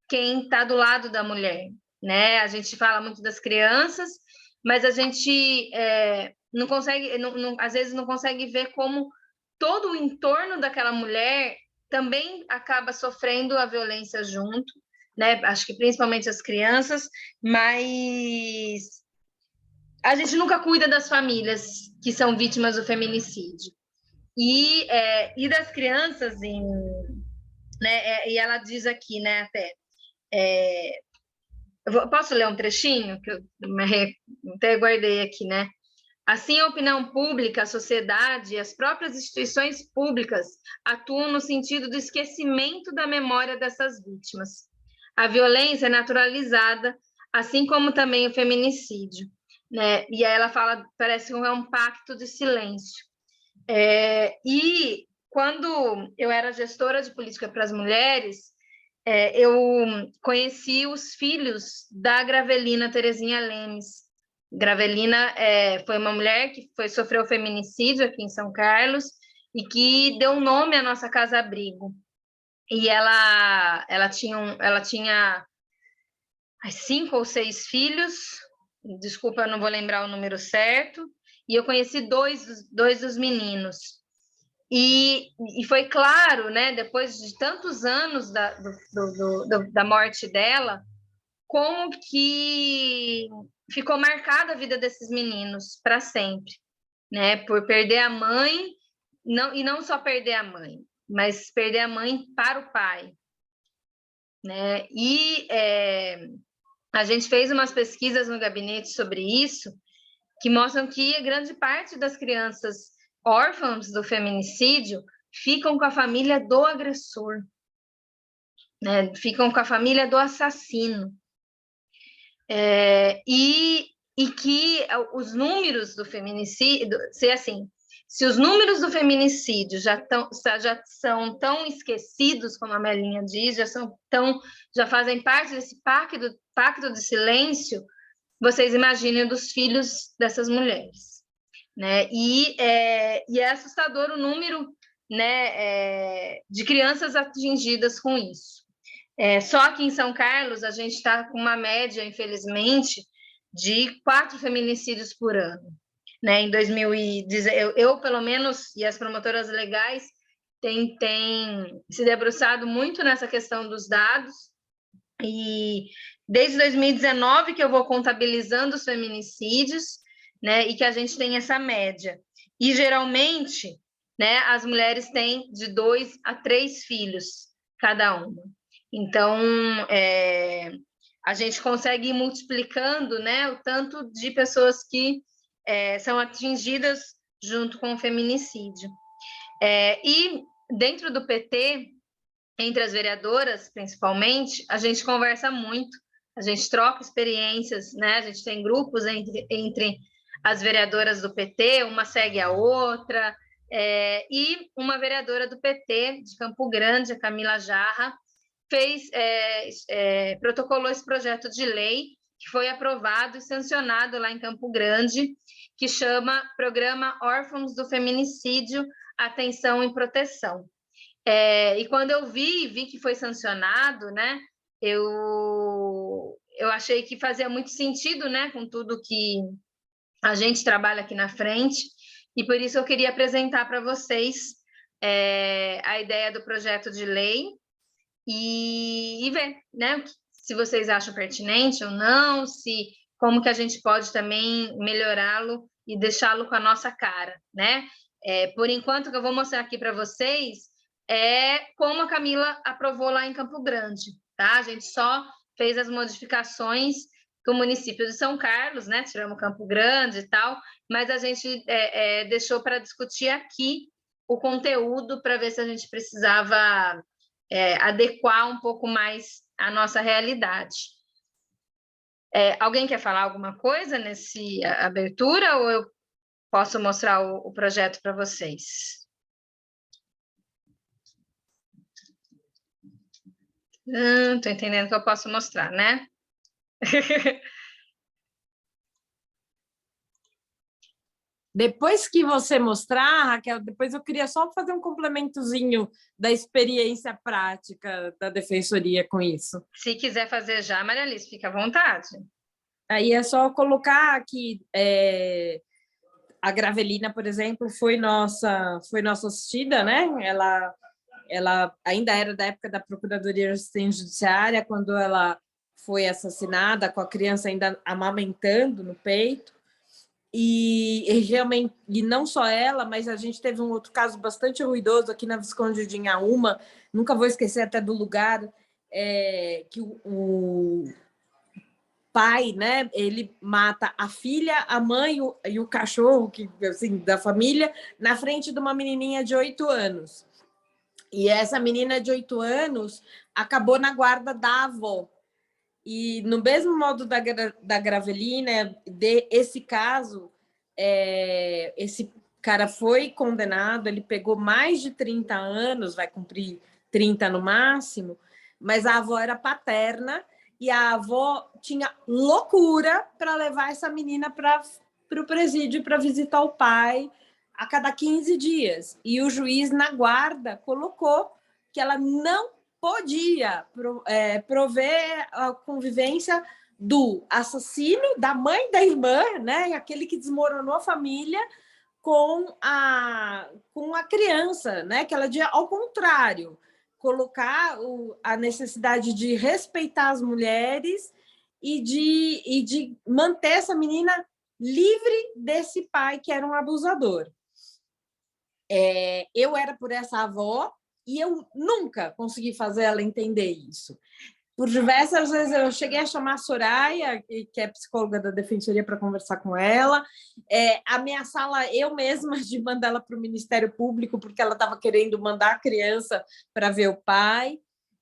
quem está do lado da mulher, né? A gente fala muito das crianças, mas a gente não consegue, às vezes não consegue ver como todo o entorno daquela mulher também acaba sofrendo a violência junto, né? Acho que principalmente as crianças, mas a gente nunca cuida das famílias que são vítimas do feminicídio. E das crianças, né? E ela diz aqui, né, até... posso ler um trechinho que eu até guardei aqui, né? Assim, a opinião pública, a sociedade e as próprias instituições públicas atuam no sentido do esquecimento da memória dessas vítimas. A violência é naturalizada, assim como também o feminicídio, né? E aí ela fala, parece que é um pacto de silêncio. E quando eu era gestora de política para as mulheres, eu conheci os filhos da Gravelina Terezinha Lemes. Gravelina foi uma mulher que sofreu feminicídio aqui em São Carlos e que deu nome à nossa casa-abrigo. E ela tinha 5 ou 6 filhos, desculpa, eu não vou lembrar o número certo, e eu conheci dois dos meninos. E foi claro, né, depois de tantos anos da morte dela, como que ficou marcada a vida desses meninos para sempre, né, por perder a mãe, e não só perder a mãe, mas perder a mãe para o pai, né? E a gente fez umas pesquisas no gabinete sobre isso, que mostram que a grande parte das crianças órfãos do feminicídio ficam com a família do agressor, né? Ficam com a família do assassino. E que os números do feminicídio, se os números do feminicídio já são tão esquecidos, como a Melinha diz, já fazem parte desse pacto de silêncio, vocês imaginem dos filhos dessas mulheres, né? E é assustador o número, né, de crianças atingidas com isso. Só aqui em São Carlos, a gente está com uma média, infelizmente, de 4 feminicídios por ano. Né? Em 2010, eu, pelo menos, e as promotoras legais, têm se debruçado muito nessa questão dos dados, e desde 2019 que eu vou contabilizando os feminicídios, né, e que a gente tem essa média. E, geralmente, né, as mulheres têm de 2 a 3 filhos, cada uma. Então, a gente consegue ir multiplicando, né, o tanto de pessoas que são atingidas junto com o feminicídio. E, dentro do PT, entre as vereadoras, principalmente, a gente conversa muito, a gente troca experiências, né? A gente tem grupos entre as vereadoras do PT, uma segue a outra, e uma vereadora do PT de Campo Grande, a Camila Jarra, protocolou esse projeto de lei que foi aprovado e sancionado lá em Campo Grande, que chama Programa Órfãos do Feminicídio, Atenção e Proteção. E quando eu vi que foi sancionado, né, eu achei que fazia muito sentido, né, com tudo que a gente trabalha aqui na frente, e por isso eu queria apresentar para vocês a ideia do projeto de lei e ver, né, se vocês acham pertinente ou não, como que a gente pode também melhorá-lo e deixá-lo com a nossa cara, né? Por enquanto, o que eu vou mostrar aqui para vocês como a Camila aprovou lá em Campo Grande, tá? A gente só fez as modificações com o município de São Carlos, né? Tiramos Campo Grande e tal, mas a gente deixou para discutir aqui o conteúdo para ver se a gente precisava adequar um pouco mais a nossa realidade. Alguém quer falar alguma coisa nessa abertura ou eu posso mostrar o projeto para vocês? Estou entendendo que eu posso mostrar, né?
Depois que você mostrar, Raquel, depois eu queria só fazer um complementozinho da experiência prática da Defensoria com isso.
Se quiser fazer já, Maria Alice, fica à vontade.
Aí é só colocar que a Gravelina, por exemplo, foi nossa assistida, né? Ela ainda era da época da Procuradoria de Assistência Judiciária, quando ela foi assassinada, com a criança ainda amamentando no peito. E realmente, e não só ela, mas a gente teve um outro caso bastante ruidoso aqui na Visconde de Inhaúma, nunca vou esquecer até do lugar, que o pai, né, ele mata a filha, a mãe e o cachorro assim, da família na frente de uma menininha de 8 anos. E essa menina de 8 anos acabou na guarda da avó. E no mesmo modo da Gravelina, esse caso, esse cara foi condenado, ele pegou mais de 30 anos, vai cumprir 30 no máximo, mas a avó era paterna e a avó tinha loucura para levar essa menina para o presídio para visitar o pai a cada 15 dias. E o juiz, na guarda, colocou que ela não podia prover a convivência do assassino, da mãe da irmã, né, aquele que desmoronou a família, com a criança, né, que ela dizia ao contrário, colocar a necessidade de respeitar as mulheres e de manter essa menina livre desse pai que era um abusador. Eu era por essa avó, e eu nunca consegui fazer ela entender isso. Por diversas vezes eu cheguei a chamar a Soraya, que é psicóloga da Defensoria, para conversar com ela, ameaçá-la eu mesma de mandar ela para o Ministério Público, porque ela estava querendo mandar a criança para ver o pai.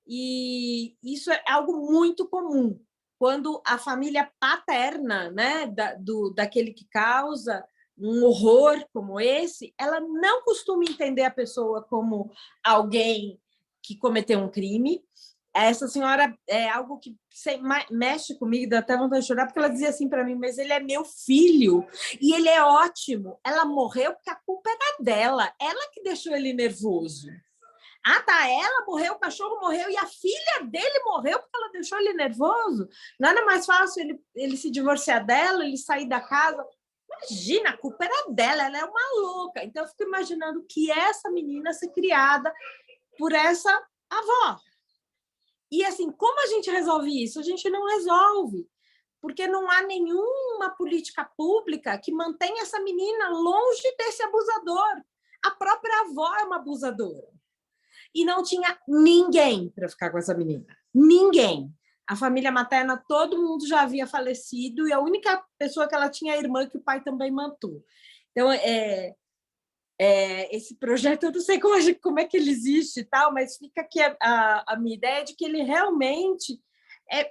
E isso é algo muito comum. Quando a família paterna, né, daquele que causa um horror como esse, ela não costuma entender a pessoa como alguém que cometeu um crime. Essa senhora é algo que mexe comigo, dá até vontade de chorar, porque ela dizia assim para mim, mas ele é meu filho e ele é ótimo. Ela morreu porque a culpa era dela, ela que deixou ele nervoso. Ah, tá, ela morreu, o cachorro morreu e a filha dele morreu porque ela deixou ele nervoso? Não era mais fácil ele se divorciar dela, ele sair da casa? Imagina, a culpa era dela, ela é uma louca. Então, eu fico imaginando que essa menina ser criada por essa avó. E, assim, como a gente resolve isso? A gente não resolve, porque não há nenhuma política pública que mantenha essa menina longe desse abusador. A própria avó é uma abusadora. E não tinha ninguém para ficar com essa menina. Ninguém. A família materna, todo mundo já havia falecido e a única pessoa que ela tinha é a irmã que o pai também matou. Então, esse projeto, eu não sei como é que ele existe e tal, mas fica aqui a minha ideia de que ele realmente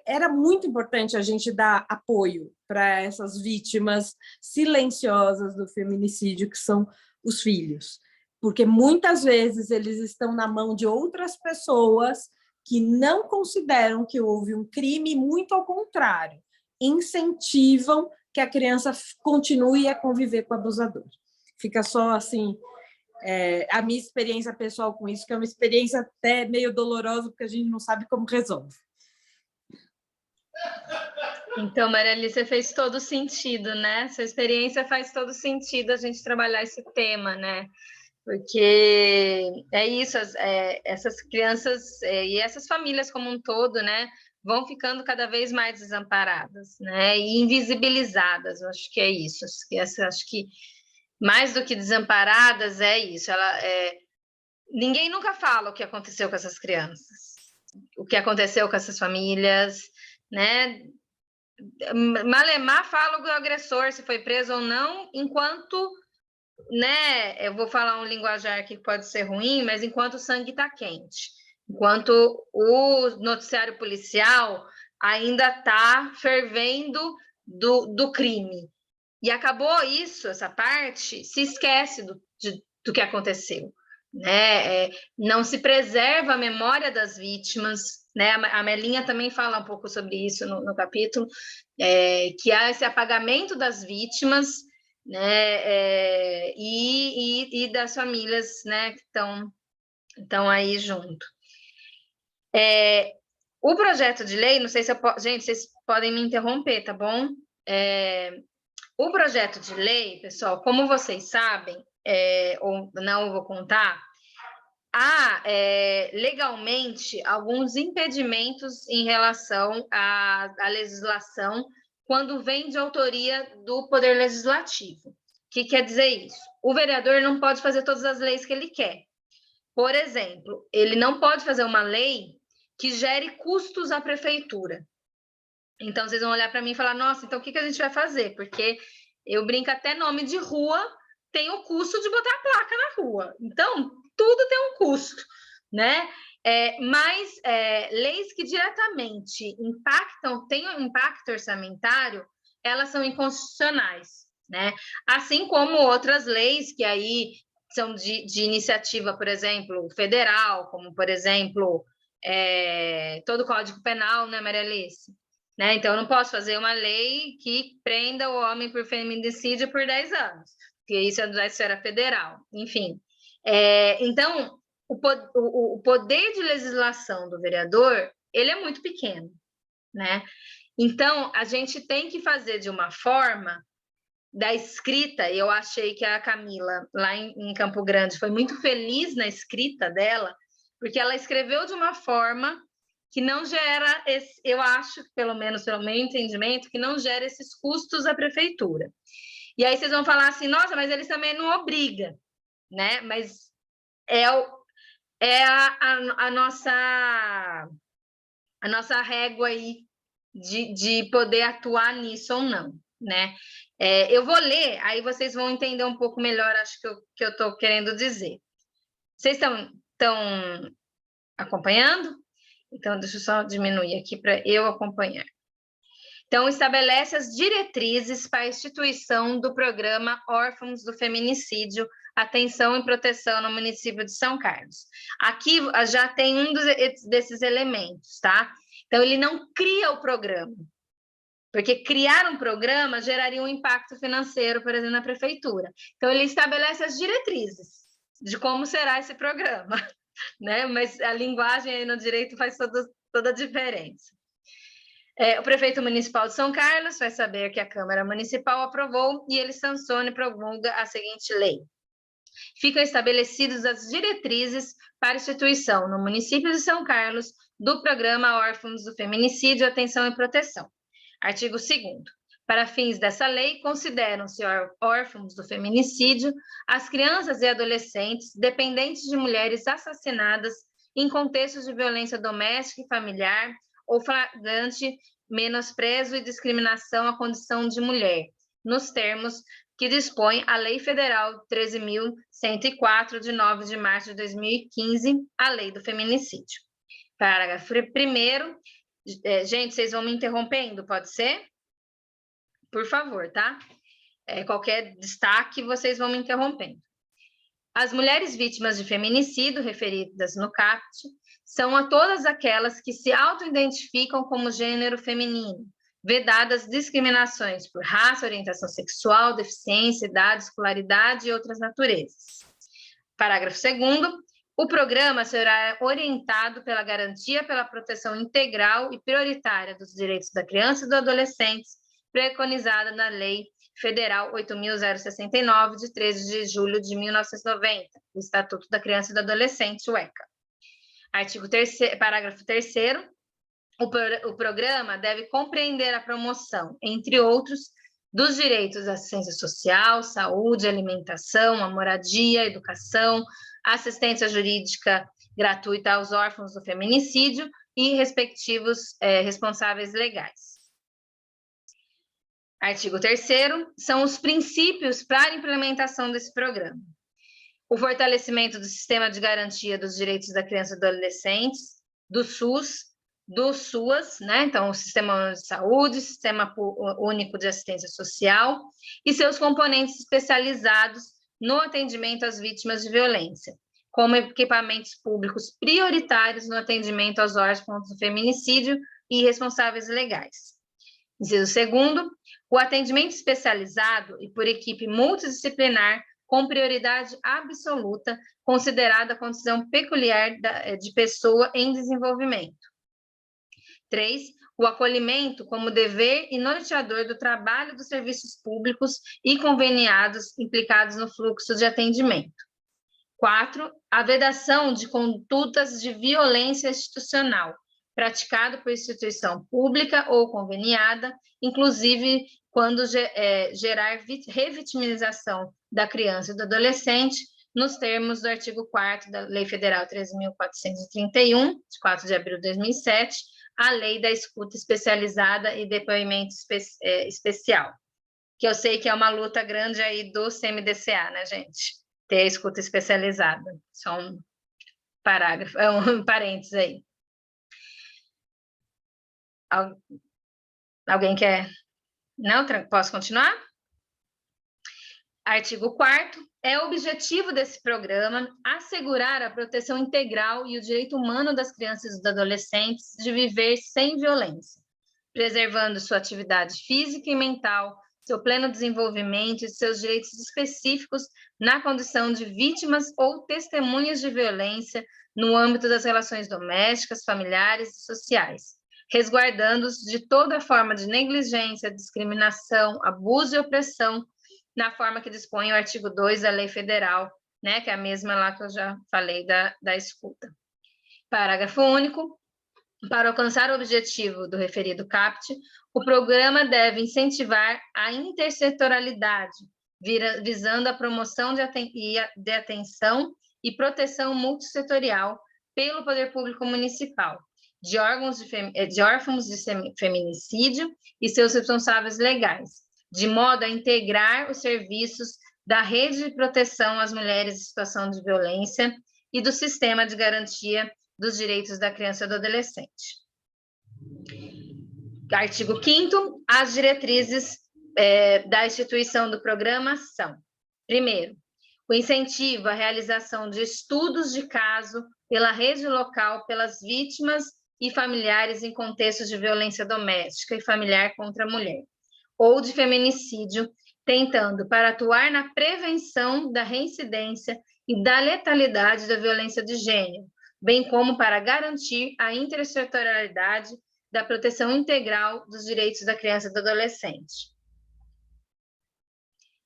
era muito importante a gente dar apoio para essas vítimas silenciosas do feminicídio, que são os filhos. Porque muitas vezes eles estão na mão de outras pessoas que não consideram que houve um crime, muito ao contrário, incentivam que a criança continue a conviver com o abusador. Fica só assim, a minha experiência pessoal com isso, que é uma experiência até meio dolorosa, porque a gente não sabe como resolve.
Então, Maria Alice, fez todo sentido, né? Sua experiência faz todo sentido a gente trabalhar esse tema, né? Porque é isso, essas crianças e essas famílias como um todo, né, vão ficando cada vez mais desamparadas, né, e invisibilizadas. Eu acho que é isso. Acho que mais do que desamparadas é isso. Ninguém nunca fala o que aconteceu com essas crianças, o que aconteceu com essas famílias, né? Malemar fala o agressor, se foi preso ou não, enquanto, né, eu vou falar um linguajar aqui que pode ser ruim, mas enquanto o sangue está quente, enquanto o noticiário policial ainda está fervendo do crime. E acabou isso, essa parte, se esquece do que aconteceu, né? Não se preserva a memória das vítimas, né? A Melinha também fala um pouco sobre isso no capítulo, que há esse apagamento das vítimas, né? E das famílias, né? Que estão aí junto. O projeto de lei, não sei se gente, vocês podem me interromper, tá bom? O projeto de lei, pessoal, como vocês sabem, ou não vou contar, há legalmente alguns impedimentos em relação à legislação quando vem de autoria do Poder Legislativo. O que quer dizer isso? O vereador não pode fazer todas as leis que ele quer. Por exemplo, ele não pode fazer uma lei que gere custos à prefeitura. Então, vocês vão olhar para mim e falar, nossa, então o que a gente vai fazer? Porque eu brinco, até nome de rua tem o custo de botar a placa na rua. Então, tudo tem um custo, né? Mas leis que diretamente têm um impacto orçamentário, elas são inconstitucionais, né? Assim como outras leis que aí são de iniciativa, por exemplo, federal, como, por exemplo, todo o Código Penal, né, Maria Alice? Né? Então, eu não posso fazer uma lei que prenda o homem por feminicídio por 10 anos, porque isso é da esfera federal. Enfim, então, o poder de legislação do vereador, ele é muito pequeno, né? Então, a gente tem que fazer de uma forma da escrita, e eu achei que a Camila, lá em Campo Grande, foi muito feliz na escrita dela, porque ela escreveu de uma forma que não gera, eu acho, pelo menos pelo meu entendimento, que não gera esses custos à prefeitura. E aí vocês vão falar assim, nossa, mas eles também não obrigam, né? Mas a nossa régua aí de poder atuar nisso ou não, né? Eu vou ler, aí vocês vão entender um pouco melhor, acho que eu estou querendo dizer. Vocês estão acompanhando? Então, deixa eu só diminuir aqui para eu acompanhar. Então, estabelece as diretrizes para a instituição do programa Órfãos do Feminicídio, Atenção e Proteção no município de São Carlos. Aqui já tem um desses elementos, tá? Então, ele não cria o programa, porque criar um programa geraria um impacto financeiro, por exemplo, na prefeitura. Então, ele estabelece as diretrizes de como será esse programa, né? Mas a linguagem aí no direito faz toda a diferença. O prefeito municipal de São Carlos vai saber que a Câmara Municipal aprovou e ele sanciona e promulga a seguinte lei. Ficam estabelecidas as diretrizes para a instituição no município de São Carlos do programa Órfãos do Feminicídio, Atenção e Proteção. Artigo 2º. Para fins dessa lei, consideram-se órfãos do feminicídio as crianças e adolescentes dependentes de mulheres assassinadas em contextos de violência doméstica e familiar ou flagrante menosprezo e discriminação à condição de mulher, nos termos que dispõe a Lei Federal 13.104, de 9 de março de 2015, a Lei do Feminicídio. Parágrafo 1º. Gente, vocês vão me interrompendo, pode ser? Por favor, tá? Qualquer destaque, vocês vão me interrompendo. As mulheres vítimas de feminicídio, referidas no CAPT, são a todas aquelas que se auto-identificam como gênero feminino, vedadas discriminações por raça, orientação sexual, deficiência, idade, escolaridade e outras naturezas. Parágrafo 2º. O programa será orientado pela garantia pela proteção integral e prioritária dos direitos da criança e do adolescente, preconizada na Lei Federal 8.069, de 13 de julho de 1990, o Estatuto da Criança e do Adolescente, o ECA. Parágrafo 3º. O programa deve compreender a promoção, entre outros, dos direitos à assistência social, saúde, alimentação, à moradia, educação, assistência jurídica gratuita aos órfãos do feminicídio e respectivos responsáveis legais. Artigo 3º, são os princípios para a implementação desse programa. O fortalecimento do sistema de garantia dos direitos da criança e do adolescente, do SUS, do SUAS, né? Então, o Sistema de Saúde, Sistema Único de Assistência Social e seus componentes especializados no atendimento às vítimas de violência, como equipamentos públicos prioritários no atendimento aos órfãos do feminicídio e responsáveis legais. Inciso 2º, o atendimento especializado e por equipe multidisciplinar com prioridade absoluta, considerada a condição peculiar de pessoa em desenvolvimento. 3, o acolhimento como dever e norteador do trabalho dos serviços públicos e conveniados implicados no fluxo de atendimento. 4, a vedação de condutas de violência institucional, praticado por instituição pública ou conveniada, inclusive quando gerar revitimização da criança e do adolescente, nos termos do artigo 4º da Lei Federal 13.431, de 4 de abril de 2007, a Lei da Escuta Especializada e Depoimento Especial, que eu sei que é uma luta grande aí do CMDCA, né, gente? Ter a escuta especializada. Só um parágrafo, um parênteses aí. Alguém quer? Não? Posso continuar? Artigo 4º. É objetivo desse programa assegurar a proteção integral e o direito humano das crianças e dos adolescentes de viver sem violência, preservando sua atividade física e mental, seu pleno desenvolvimento e seus direitos específicos na condição de vítimas ou testemunhas de violência no âmbito das relações domésticas, familiares e sociais, resguardando-os de toda forma de negligência, discriminação, abuso e opressão, na forma que dispõe o artigo 2 da Lei Federal, né, que é a mesma lá que eu já falei da escuta. Parágrafo único. Para alcançar o objetivo do referido CAPT, o programa deve incentivar a intersetorialidade, visando a promoção de atenção e proteção multissetorial pelo Poder Público Municipal, de órfãos de feminicídio e seus responsáveis legais, de modo a integrar os serviços da rede de proteção às mulheres em situação de violência e do sistema de garantia dos direitos da criança e do adolescente. Artigo 5º, as diretrizes da instituição do programa são: primeiro, o incentivo à realização de estudos de caso pela rede local pelas vítimas e familiares em contextos de violência doméstica e familiar contra a mulher, ou de feminicídio, tentando para atuar na prevenção da reincidência e da letalidade da violência de gênero, bem como para garantir a intersetorialidade da proteção integral dos direitos da criança e do adolescente.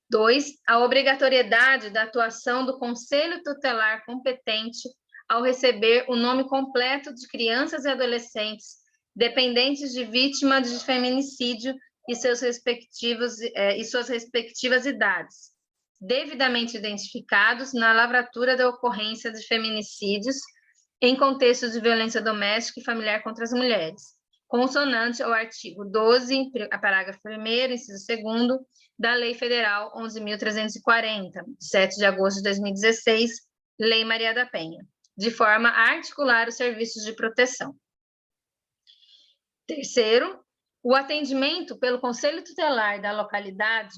2, a obrigatoriedade da atuação do Conselho Tutelar competente ao receber o nome completo de crianças e adolescentes dependentes de vítima de feminicídio e suas respectivas idades, devidamente identificados na lavratura da ocorrência de feminicídios em contextos de violência doméstica e familiar contra as mulheres, consonante ao artigo 12, parágrafo 1º, inciso 2º, da Lei Federal 11.340, de 7 de agosto de 2016, Lei Maria da Penha, de forma a articular os serviços de proteção. Terceiro, o atendimento pelo Conselho Tutelar da localidade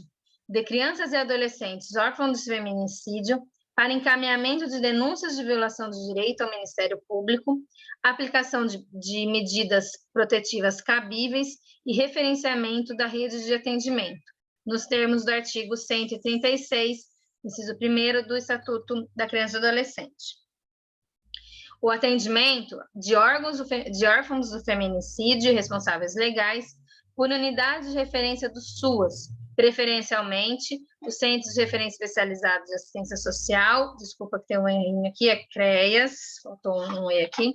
de crianças e adolescentes órfãos de feminicídio para encaminhamento de denúncias de violação de direito ao Ministério Público, aplicação de medidas protetivas cabíveis e referenciamento da rede de atendimento, nos termos do artigo 136, inciso 1º do Estatuto da Criança e do Adolescente. O atendimento de órfãos do feminicídio e responsáveis legais por unidade de referência do SUAS, preferencialmente os Centros de Referência Especializados de Assistência Social, desculpa que tem um errinho aqui, é CREAS, faltou um E aqui,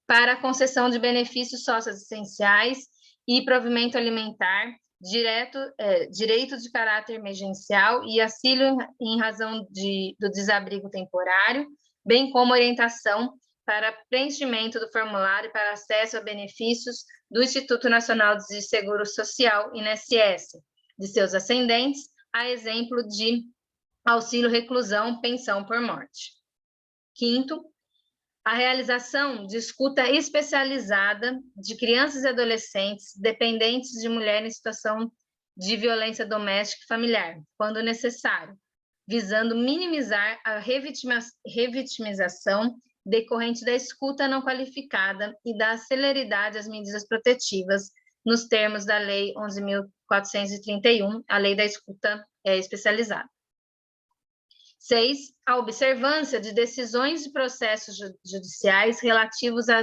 para a concessão de benefícios socioassistenciais e provimento alimentar, direito de caráter emergencial e auxílio em razão do desabrigo temporário, bem como orientação para preenchimento do formulário para acesso a benefícios do Instituto Nacional de Seguro Social, INSS, de seus ascendentes, a exemplo de auxílio reclusão, pensão por morte. Quinto, a realização de escuta especializada de crianças e adolescentes dependentes de mulher em situação de violência doméstica e familiar, quando necessário, visando minimizar a revitimização decorrente da escuta não qualificada e da celeridade às medidas protetivas, nos termos da Lei 11.431, a Lei da Escuta Especializada. 6. A observância de decisões e processos judiciais relativos à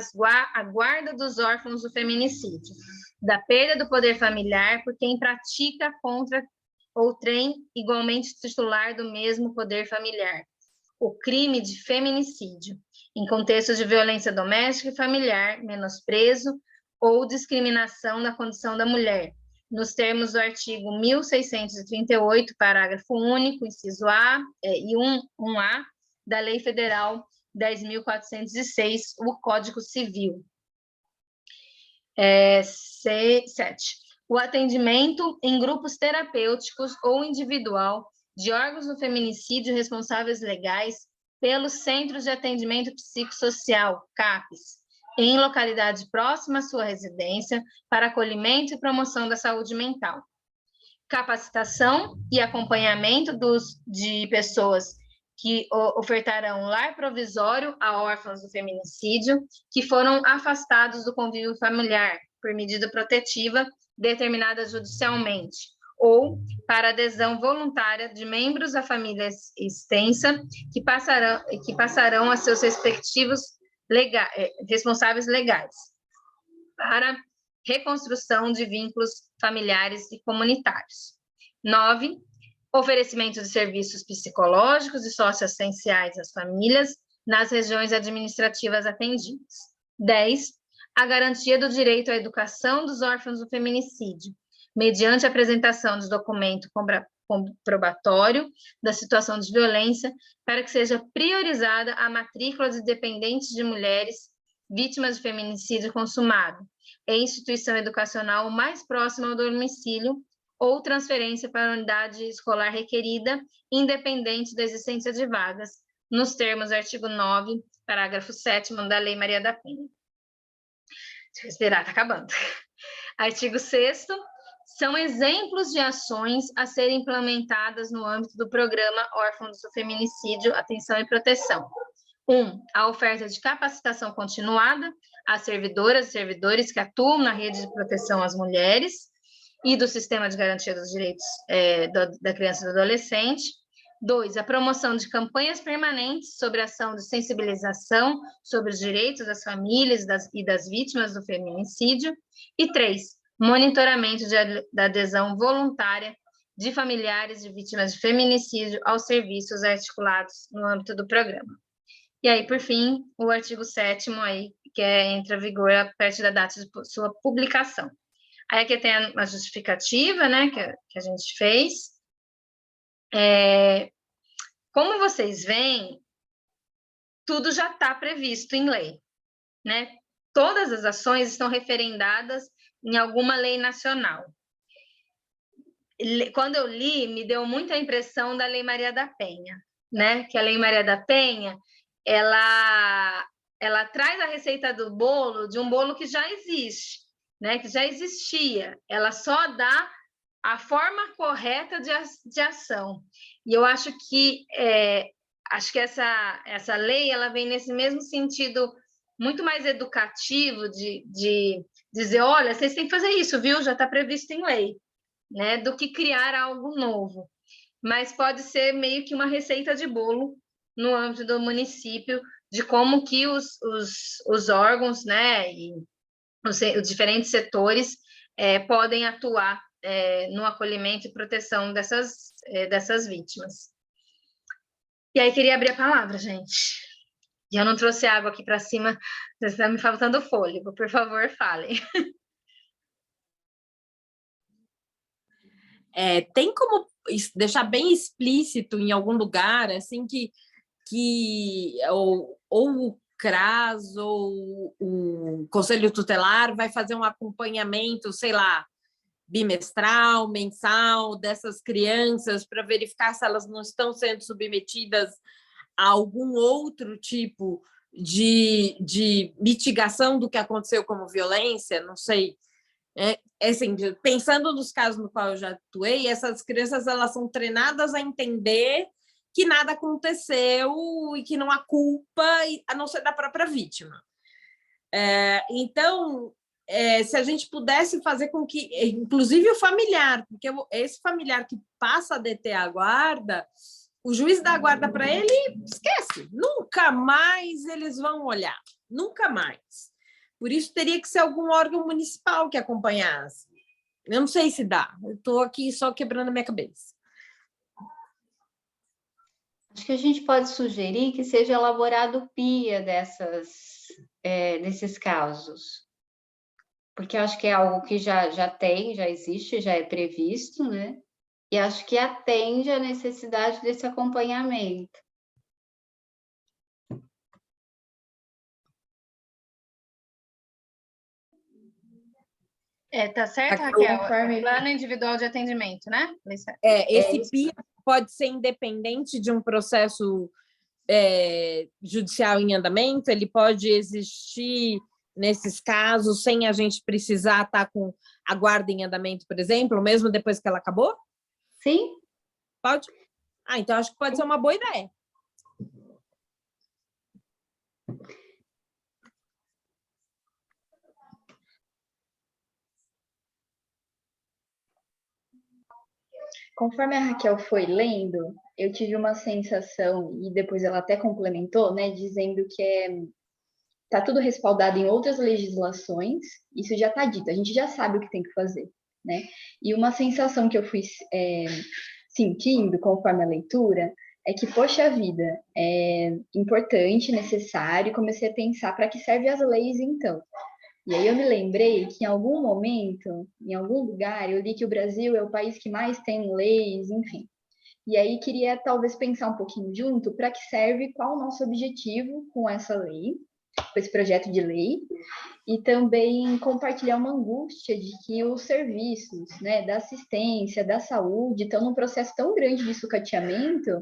guarda dos órfãos do feminicídio, da perda do poder familiar por quem pratica contra outrem igualmente titular do mesmo poder familiar, o crime de feminicídio, em contexto de violência doméstica e familiar, menosprezo ou discriminação na condição da mulher, nos termos do artigo 1638, parágrafo único, inciso A e 1A, da Lei Federal 10.406, o Código Civil. 7. O atendimento em grupos terapêuticos ou individual de órgãos do feminicídio responsáveis legais pelos Centros de Atendimento Psicossocial, CAPs, em localidade próxima à sua residência, para acolhimento e promoção da saúde mental. Capacitação e acompanhamento de pessoas que ofertarão lar provisório a órfãos do feminicídio que foram afastados do convívio familiar por medida protetiva determinada judicialmente, ou para adesão voluntária de membros da família extensa que passarão a seus respectivos responsáveis legais, para reconstrução de vínculos familiares e comunitários. 9. Oferecimento de serviços psicológicos e socioessenciais às famílias nas regiões administrativas atendidas. 10. A garantia do direito à educação dos órfãos do feminicídio, mediante a apresentação de documento comprobatório da situação de violência, para que seja priorizada a matrícula de dependentes de mulheres vítimas de feminicídio consumado em instituição educacional mais próxima ao domicílio ou transferência para a unidade escolar requerida, independente da existência de vagas, nos termos do artigo 9, parágrafo 7º da Lei Maria da Penha. Deixa eu respirar, tá acabando. Artigo 6º. São exemplos de ações a serem implementadas no âmbito do Programa Órfãos do Feminicídio, Atenção e Proteção. 1. A oferta de capacitação continuada às servidoras e servidores que atuam na rede de proteção às mulheres e do Sistema de Garantia dos Direitos da Criança e do Adolescente. 2. A promoção de campanhas permanentes sobre a ação de sensibilização sobre os direitos das famílias e das vítimas do feminicídio. E 3. Monitoramento da adesão voluntária de familiares de vítimas de feminicídio aos serviços articulados no âmbito do programa. E aí, por fim, o artigo 7º, aí, que entra em vigor a partir da data de sua publicação. Aí aqui tem a justificativa, né, que a gente fez. Como vocês veem, tudo já está previsto em lei, né? Todas as ações estão referendadas em alguma lei nacional. Quando eu li, me deu muita impressão da Lei Maria da Penha, né? Que a Lei Maria da Penha, ela traz a receita do bolo, de um bolo que já existe, né? Que já existia. Ela só dá a forma correta de ação. E eu acho que essa lei, ela vem nesse mesmo sentido muito mais educativo de dizer, olha, vocês têm que fazer isso, viu? Já está previsto em lei, né? Do que criar algo novo. Mas pode ser meio que uma receita de bolo no âmbito do município, de como que os órgãos, né, e os diferentes setores podem atuar no acolhimento e proteção dessas vítimas. E aí, queria abrir a palavra, gente. E eu não trouxe água aqui para cima, está me faltando fôlego. Por favor, falem.
Tem como deixar bem explícito em algum lugar, assim, que ou o CRAS ou o Conselho Tutelar vai fazer um acompanhamento, sei lá, bimestral, mensal dessas crianças para verificar se elas não estão sendo submetidas a algum outro tipo de mitigação do que aconteceu como violência, não sei. Assim, pensando nos casos no qual eu já atuei, essas crianças elas são treinadas a entender que nada aconteceu e que não há culpa, a não ser da própria vítima. Então, se a gente pudesse fazer com que, inclusive o familiar, porque esse familiar que passa a deter a guarda, o juiz dá a guarda para ele, esquece, nunca mais eles vão olhar, nunca mais. Por isso, teria que ser algum órgão municipal que acompanhasse. Eu não sei se dá, eu estou aqui só quebrando a minha cabeça.
Acho que a gente pode sugerir que seja elaborado PIA desses casos, porque acho que é algo que já existe, já é previsto, né? E acho que atende à necessidade desse acompanhamento.
Tá certo, Raquel? Plano individual de atendimento, né?
Esse PIA pode ser independente de um processo judicial em andamento, ele pode existir nesses casos sem a gente precisar estar com a guarda em andamento, por exemplo, mesmo depois que ela acabou?
Sim.
Pode? Então acho que pode ser uma boa ideia.
Conforme a Raquel foi lendo, eu tive uma sensação, e depois ela até complementou, né, dizendo que está tudo respaldado em outras legislações, isso já está dito, a gente já sabe o que tem que fazer, né? E uma sensação que eu fui sentindo conforme a leitura é que, poxa vida, é importante, necessário, e comecei a pensar para que servem as leis então. E aí eu me lembrei que em algum momento, em algum lugar, eu li que o Brasil é o país que mais tem leis, enfim. E aí queria talvez pensar um pouquinho junto para que serve, qual o nosso objetivo com essa lei, com esse projeto de lei, e também compartilhar uma angústia de que os serviços, né, da assistência, da saúde, estão num processo tão grande de sucateamento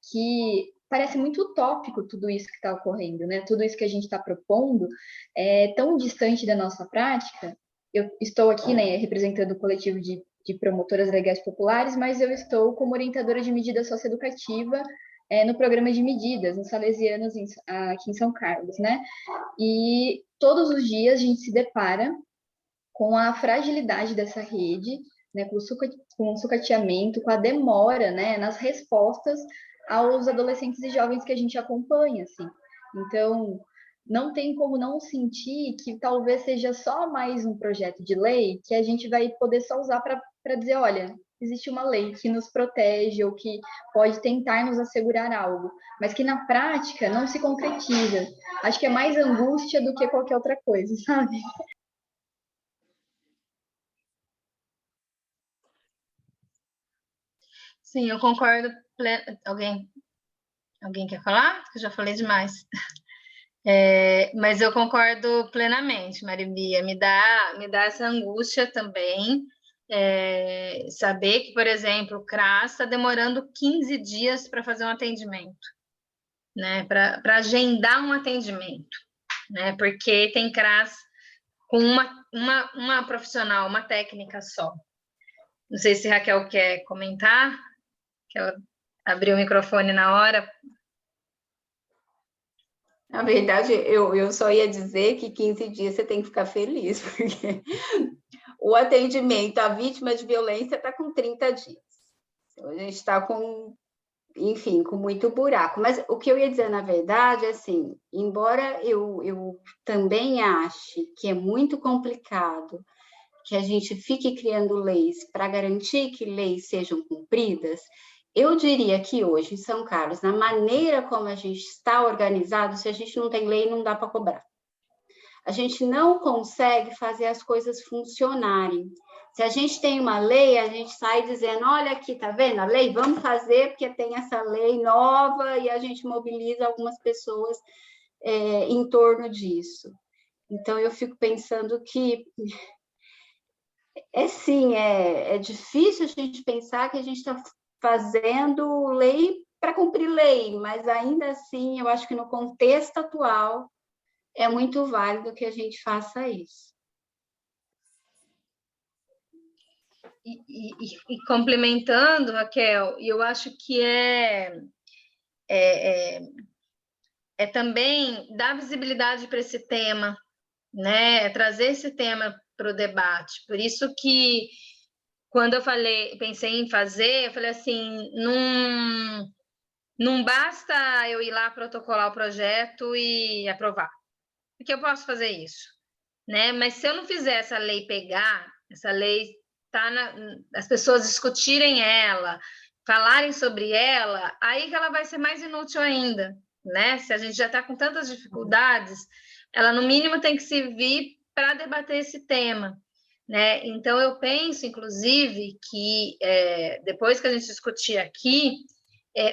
que parece muito utópico tudo isso que está ocorrendo, né? Tudo isso que a gente está propondo é tão distante da nossa prática. Eu estou aqui, né, representando o coletivo de promotoras legais populares, mas eu estou como orientadora de medida socioeducativa no programa de medidas, nos Salesianos, aqui em São Carlos, né? E todos os dias a gente se depara com a fragilidade dessa rede, né, com o sucateamento, com a demora, né, nas respostas aos adolescentes e jovens que a gente acompanha, assim. Então, não tem como não sentir que talvez seja só mais um projeto de lei que a gente vai poder só usar para dizer, olha, existe uma lei que nos protege ou que pode tentar nos assegurar algo, mas que na prática não se concretiza. Acho que é mais angústia do que qualquer outra coisa, sabe?
Sim, eu concordo. Alguém quer falar? Eu já falei demais. Mas eu concordo plenamente, Maribia. Me dá essa angústia também. Saber que, por exemplo, o CRAS está demorando 15 dias para fazer um atendimento, né? Para agendar um atendimento, né? Porque tem CRAS com uma profissional, uma técnica só. Não sei se Raquel quer comentar, que ela abriu o microfone na hora.
Na verdade, eu só ia dizer que 15 dias você tem que ficar feliz, porque o atendimento à vítima de violência está com 30 dias. Então, a gente está com, enfim, com muito buraco. Mas o que eu ia dizer, na verdade, é assim, embora eu também ache que é muito complicado que a gente fique criando leis para garantir que leis sejam cumpridas, eu diria que hoje, em São Carlos, na maneira como a gente está organizado, se a gente não tem lei, não dá para cobrar. A gente não consegue fazer as coisas funcionarem. Se a gente tem uma lei, a gente sai dizendo, olha aqui, tá vendo a lei? Vamos fazer, porque tem essa lei nova, e a gente mobiliza algumas pessoas em torno disso. Então, eu fico pensando que sim, é difícil a gente pensar que a gente está fazendo lei para cumprir lei, mas ainda assim, eu acho que no contexto atual é muito válido que a gente faça isso.
E complementando, Raquel, eu acho que é também dar visibilidade para esse tema, né? Trazer esse tema para o debate. Por isso que quando eu pensei em fazer, eu falei assim, não basta eu ir lá protocolar o projeto e aprovar, porque eu posso fazer isso, né? Mas se eu não fizer essa lei pegar, essa lei as pessoas discutirem ela, falarem sobre ela, aí que ela vai ser mais inútil ainda, né? Se a gente já está com tantas dificuldades, ela no mínimo tem que servir para debater esse tema, né? Então eu penso, inclusive, que depois que a gente discutir aqui,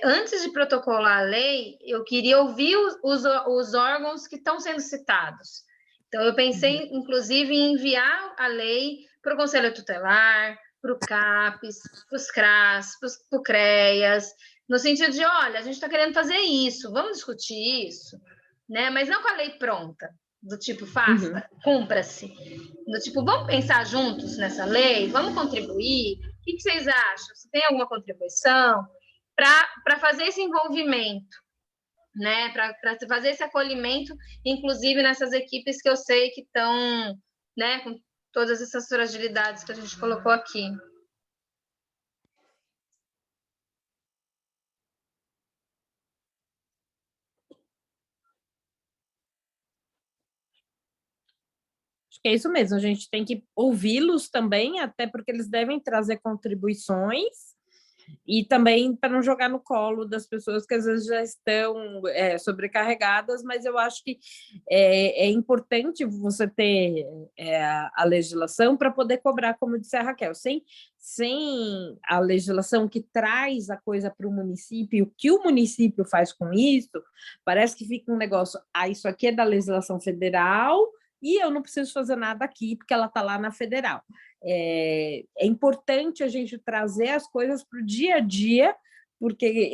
antes de protocolar a lei, eu queria ouvir os órgãos que estão sendo citados. Então, eu pensei, inclusive, em enviar a lei para o Conselho Tutelar, para o CAPES, para os CRAS, para o CREAS, no sentido de, olha, a gente está querendo fazer isso, vamos discutir isso, né? Mas não com a lei pronta, do tipo, faça, cumpra-se. Do tipo, vamos pensar juntos nessa lei, vamos contribuir, o que vocês acham? Se tem alguma contribuição? Para fazer esse envolvimento, né? Para fazer esse acolhimento, inclusive nessas equipes que eu sei que estão, né, com todas essas fragilidades que a gente colocou aqui.
Acho que é isso mesmo, a gente tem que ouvi-los também, até porque eles devem trazer contribuições, e também para não jogar no colo das pessoas que às vezes já estão sobrecarregadas, mas eu acho que é importante você ter a legislação para poder cobrar, como disse a Raquel, sem a legislação que traz a coisa para o município, o que o município faz com isso, parece que fica um negócio, isso aqui é da legislação federal, e eu não preciso fazer nada aqui, porque ela está lá na federal. É importante a gente trazer as coisas para o dia a dia, porque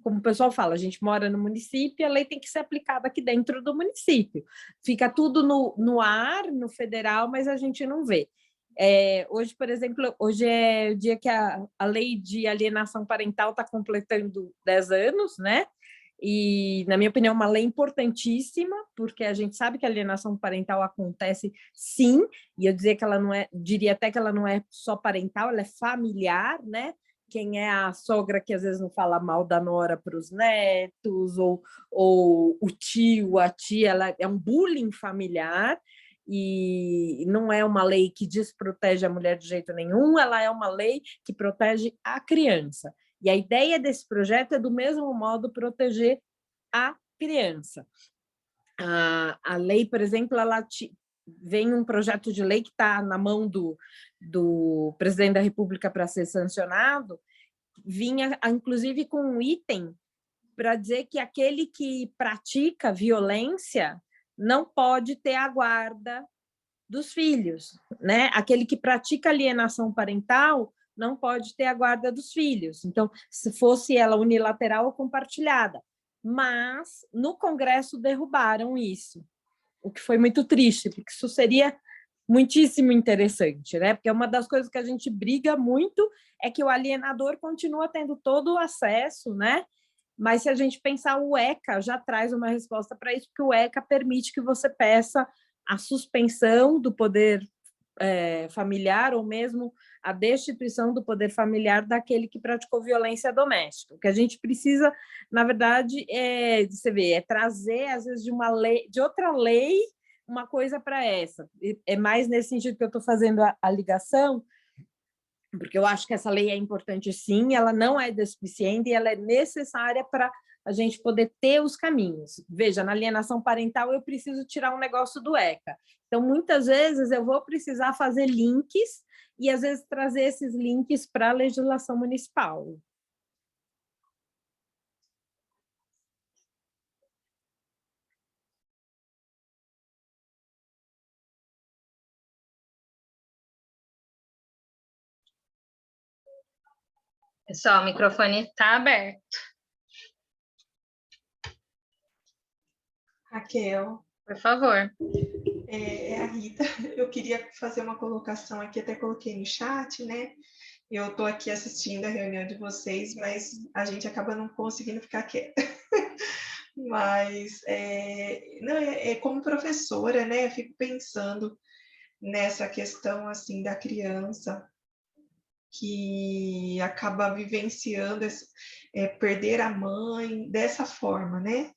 como o pessoal fala, a gente mora no município, a lei tem que ser aplicada aqui dentro do município. Fica tudo no ar, no federal, mas a gente não vê. Hoje, por exemplo, hoje é o dia que a lei de alienação parental está completando 10 anos, né? E, na minha opinião, é uma lei importantíssima, porque a gente sabe que a alienação parental acontece sim, e eu diria até que ela não é só parental, ela é familiar, né? Quem é a sogra que às vezes não fala mal da nora para os netos, ou o tio, a tia, ela é um bullying familiar, e não é uma lei que desprotege a mulher de jeito nenhum, ela é uma lei que protege a criança. E a ideia desse projeto é, do mesmo modo, proteger a criança. A lei, por exemplo, vem um projeto de lei que está na mão do presidente da República para ser sancionado, vinha, inclusive, com um item para dizer que aquele que pratica violência não pode ter a guarda dos filhos, né? Aquele que pratica alienação parental não pode ter a guarda dos filhos. Então, se fosse ela unilateral ou compartilhada. Mas, no Congresso, derrubaram isso, o que foi muito triste, porque isso seria muitíssimo interessante, né? Porque uma das coisas que a gente briga muito é que o alienador continua tendo todo o acesso, né? Mas se a gente pensar, o ECA já traz uma resposta para isso, porque o ECA permite que você peça a suspensão do poder familiar ou mesmo a destituição do poder familiar daquele que praticou violência doméstica. O que a gente precisa, na verdade, você vê, é trazer, às vezes, de outra lei, uma coisa para essa. É mais nesse sentido que eu estou fazendo a ligação, porque eu acho que essa lei é importante sim, ela não é despiciente e ela é necessária para a gente poder ter os caminhos. Veja, na alienação parental eu preciso tirar um negócio do ECA. Então, muitas vezes eu vou precisar fazer links e, às vezes, trazer esses links para a legislação municipal.
Pessoal, o microfone está aberto.
Raquel.
Por favor.
É a Rita. Eu queria fazer uma colocação aqui, até coloquei no chat, né? Eu estou aqui assistindo a reunião de vocês, mas a gente acaba não conseguindo ficar quieta. Mas, como professora, né, eu fico pensando nessa questão, assim, da criança que acaba vivenciando perder a mãe dessa forma, né?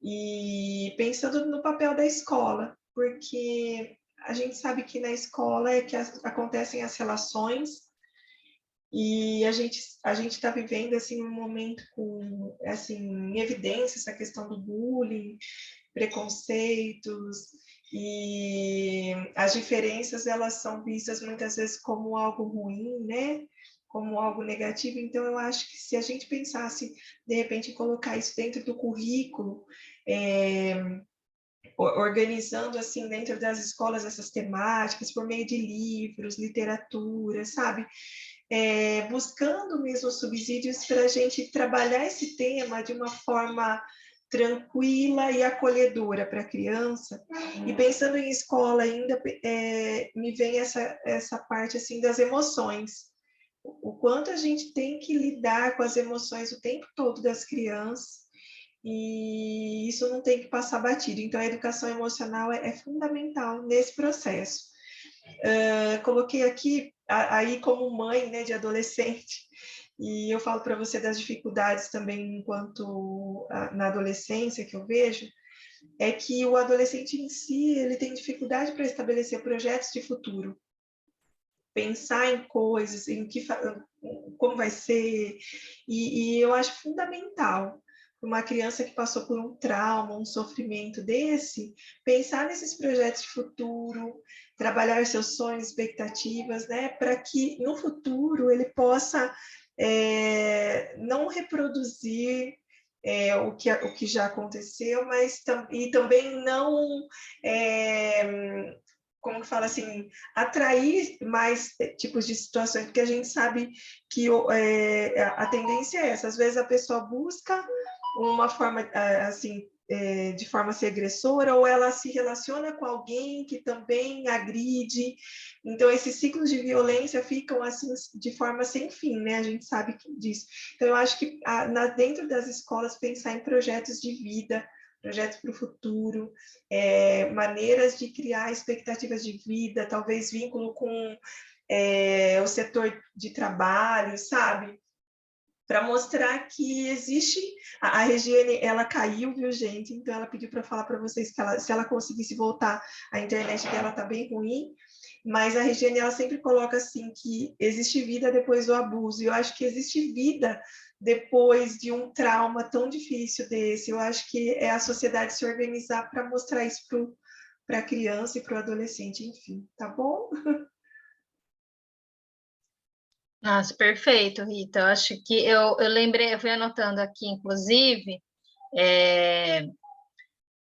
E pensando no papel da escola, porque a gente sabe que na escola é que acontecem as relações e a gente está vivendo assim um momento com assim em evidência essa questão do bullying, preconceitos e as diferenças elas são vistas muitas vezes como algo ruim, né? Como algo negativo. Então eu acho que se a gente pensasse de repente em colocar isso dentro do currículo, organizando assim dentro das escolas essas temáticas por meio de livros, literatura, sabe? Buscando mesmo subsídios para a gente trabalhar esse tema de uma forma tranquila e acolhedora para a criança. E pensando em escola ainda, me vem essa parte assim das emoções. O quanto a gente tem que lidar com as emoções o tempo todo das crianças, e isso não tem que passar batido. Então, a educação emocional é fundamental nesse processo. Coloquei aqui, aí como mãe, né, de adolescente, e eu falo para você das dificuldades também enquanto na adolescência que eu vejo, é que o adolescente em si, ele tem dificuldade para estabelecer projetos de futuro, pensar em coisas, como vai ser, e eu acho fundamental uma criança que passou por um trauma, um sofrimento desse, pensar nesses projetos de futuro, trabalhar seus sonhos, expectativas, né, para que no futuro ele possa não reproduzir o que já aconteceu, mas e também não como que fala assim, atrair mais tipos de situações, porque a gente sabe que a tendência é essa, às vezes a pessoa busca uma forma, assim, de forma a ser agressora, ou ela se relaciona com alguém que também agride, então esses ciclos de violência ficam assim de forma sem fim, né? A gente sabe disso. Então eu acho que dentro das escolas pensar em projetos de vida, projetos para o futuro, maneiras de criar expectativas de vida, talvez vínculo com o setor de trabalho, sabe? Para mostrar que existe... A Regiane, ela caiu, viu, gente? Então, ela pediu para falar para vocês que se ela conseguisse voltar, a internet dela está bem ruim, mas a Regiane, ela sempre coloca assim, que existe vida depois do abuso, e eu acho que existe vida depois de um trauma tão difícil desse. Eu acho que é a sociedade se organizar para mostrar isso para a criança e para o adolescente, enfim, tá bom?
Nossa, perfeito, Rita. Eu acho que eu lembrei, eu fui anotando aqui, inclusive,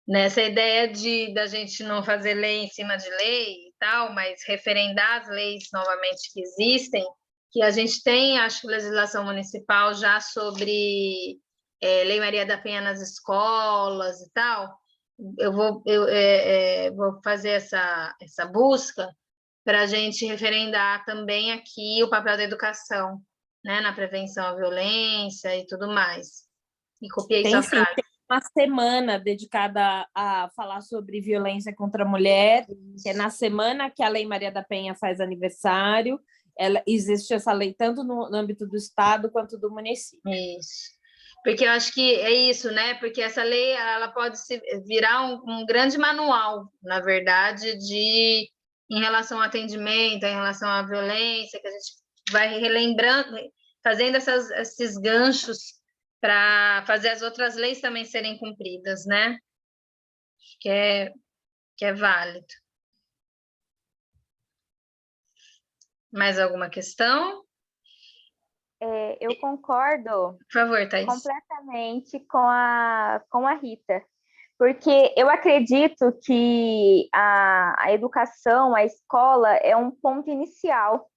nessa ideia da gente não fazer lei em cima de lei e tal, mas referendar as leis novamente que existem, que a gente tem, acho que legislação municipal já sobre Lei Maria da Penha nas escolas e tal. Eu vou fazer essa busca para a gente referendar também aqui o papel da educação, né, na prevenção à violência e tudo mais. E copiei sua frase.
Tem uma semana dedicada a falar sobre violência contra a mulher, que é na semana que a Lei Maria da Penha faz aniversário. Existe essa lei tanto no âmbito do Estado quanto do município.
Isso. Porque eu acho que é isso, né? Porque essa lei ela pode virar um grande manual, na verdade, em relação ao atendimento, em relação à violência, que a gente vai relembrando, fazendo esses ganchos para fazer as outras leis também serem cumpridas, né? Acho que é válido. Mais alguma questão?
Eu concordo,
por favor, Thaís,
completamente com a Rita, porque eu acredito que a educação, a escola, é um ponto inicial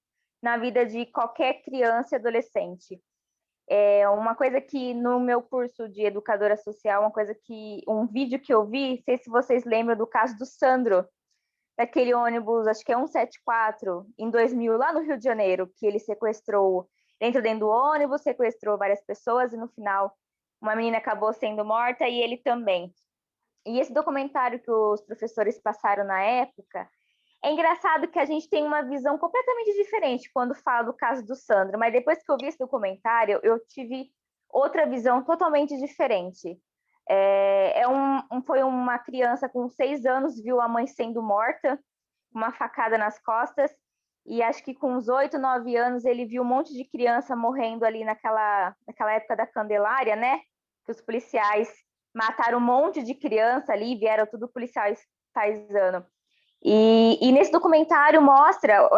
na vida de qualquer criança e adolescente. Uma coisa que no meu curso de educadora social, um vídeo que eu vi, não sei se vocês lembram do caso do Sandro, daquele ônibus, acho que é 174, em 2000, lá no Rio de Janeiro, que ele sequestrou, dentro do ônibus, sequestrou várias pessoas e no final uma menina acabou sendo morta e ele também. E esse documentário que os professores passaram na época, é engraçado que a gente tem uma visão completamente diferente quando fala do caso do Sandro, mas depois que eu vi esse documentário, eu tive outra visão totalmente diferente. Foi uma criança com 6 anos, viu a mãe sendo morta, uma facada nas costas, e acho que com uns 8, 9 anos ele viu um monte de criança morrendo ali naquela época da Candelária, né? Que os policiais mataram um monte de criança ali, vieram tudo policiais paisano. E nesse documentário mostra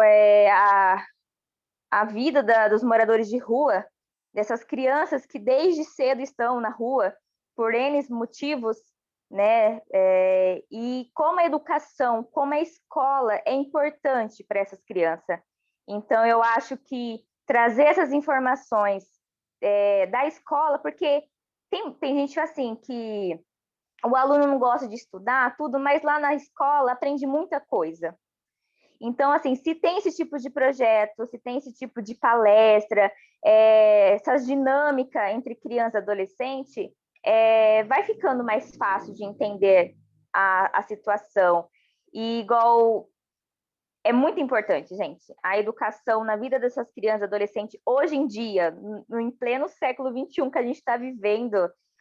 a vida dos moradores de rua, dessas crianças que desde cedo estão na rua, por N motivos, né? E como a educação, como a escola é importante para essas crianças. Então, eu acho que trazer essas informações da escola, porque tem gente assim que o aluno não gosta de estudar tudo, mas lá na escola aprende muita coisa. Então, assim, se tem esse tipo de projeto, se tem esse tipo de palestra, essa dinâmica entre criança e adolescente, vai ficando mais fácil de entender a situação. E igual, é muito importante, gente, a educação na vida dessas crianças e adolescentes, hoje em dia, em pleno século XXI que a gente está vivendo,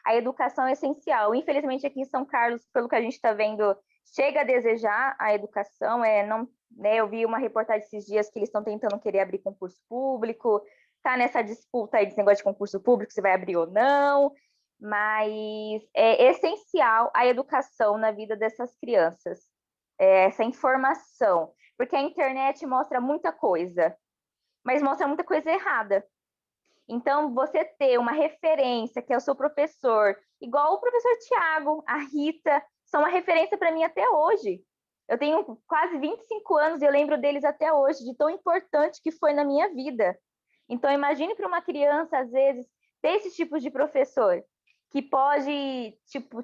a educação é essencial. Infelizmente, aqui em São Carlos, pelo que a gente está vendo, chega a desejar a educação. Eu vi uma reportagem esses dias que eles estão tentando querer abrir concurso público, tá nessa disputa aí desse negócio de concurso público, se vai abrir ou não, mas é essencial a educação na vida dessas crianças, essa informação, porque a internet mostra muita coisa, mas mostra muita coisa errada. Então, você ter uma referência, que é o seu professor, igual o professor Tiago, a Rita, são uma referência para mim até hoje. Eu tenho quase 25 anos e eu lembro deles até hoje, de tão importante que foi na minha vida. Então, imagine para uma criança, às vezes, ter esse tipo de professor, que pode,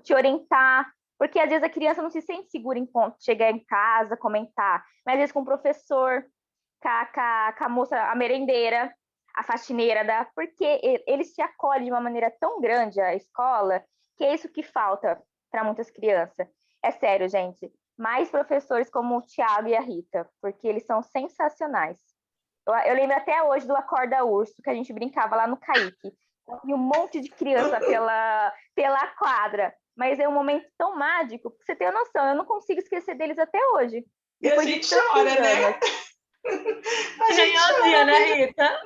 te orientar, porque às vezes a criança não se sente segura em chegar em casa, comentar, mas às vezes com o professor, com a moça, a merendeira, a faxineira, porque eles te acolhem de uma maneira tão grande, a escola, que é isso que falta para muitas crianças. É sério, gente. Mais professores como o Tiago e a Rita, porque eles são sensacionais. Eu lembro até hoje do Acorda Urso, que a gente brincava lá no Caique. E um monte de criança pela quadra. Mas é um momento tão mágico, que você tem noção, eu não consigo esquecer deles até hoje.
E a gente chora, né?
A gente chora, né, Rita?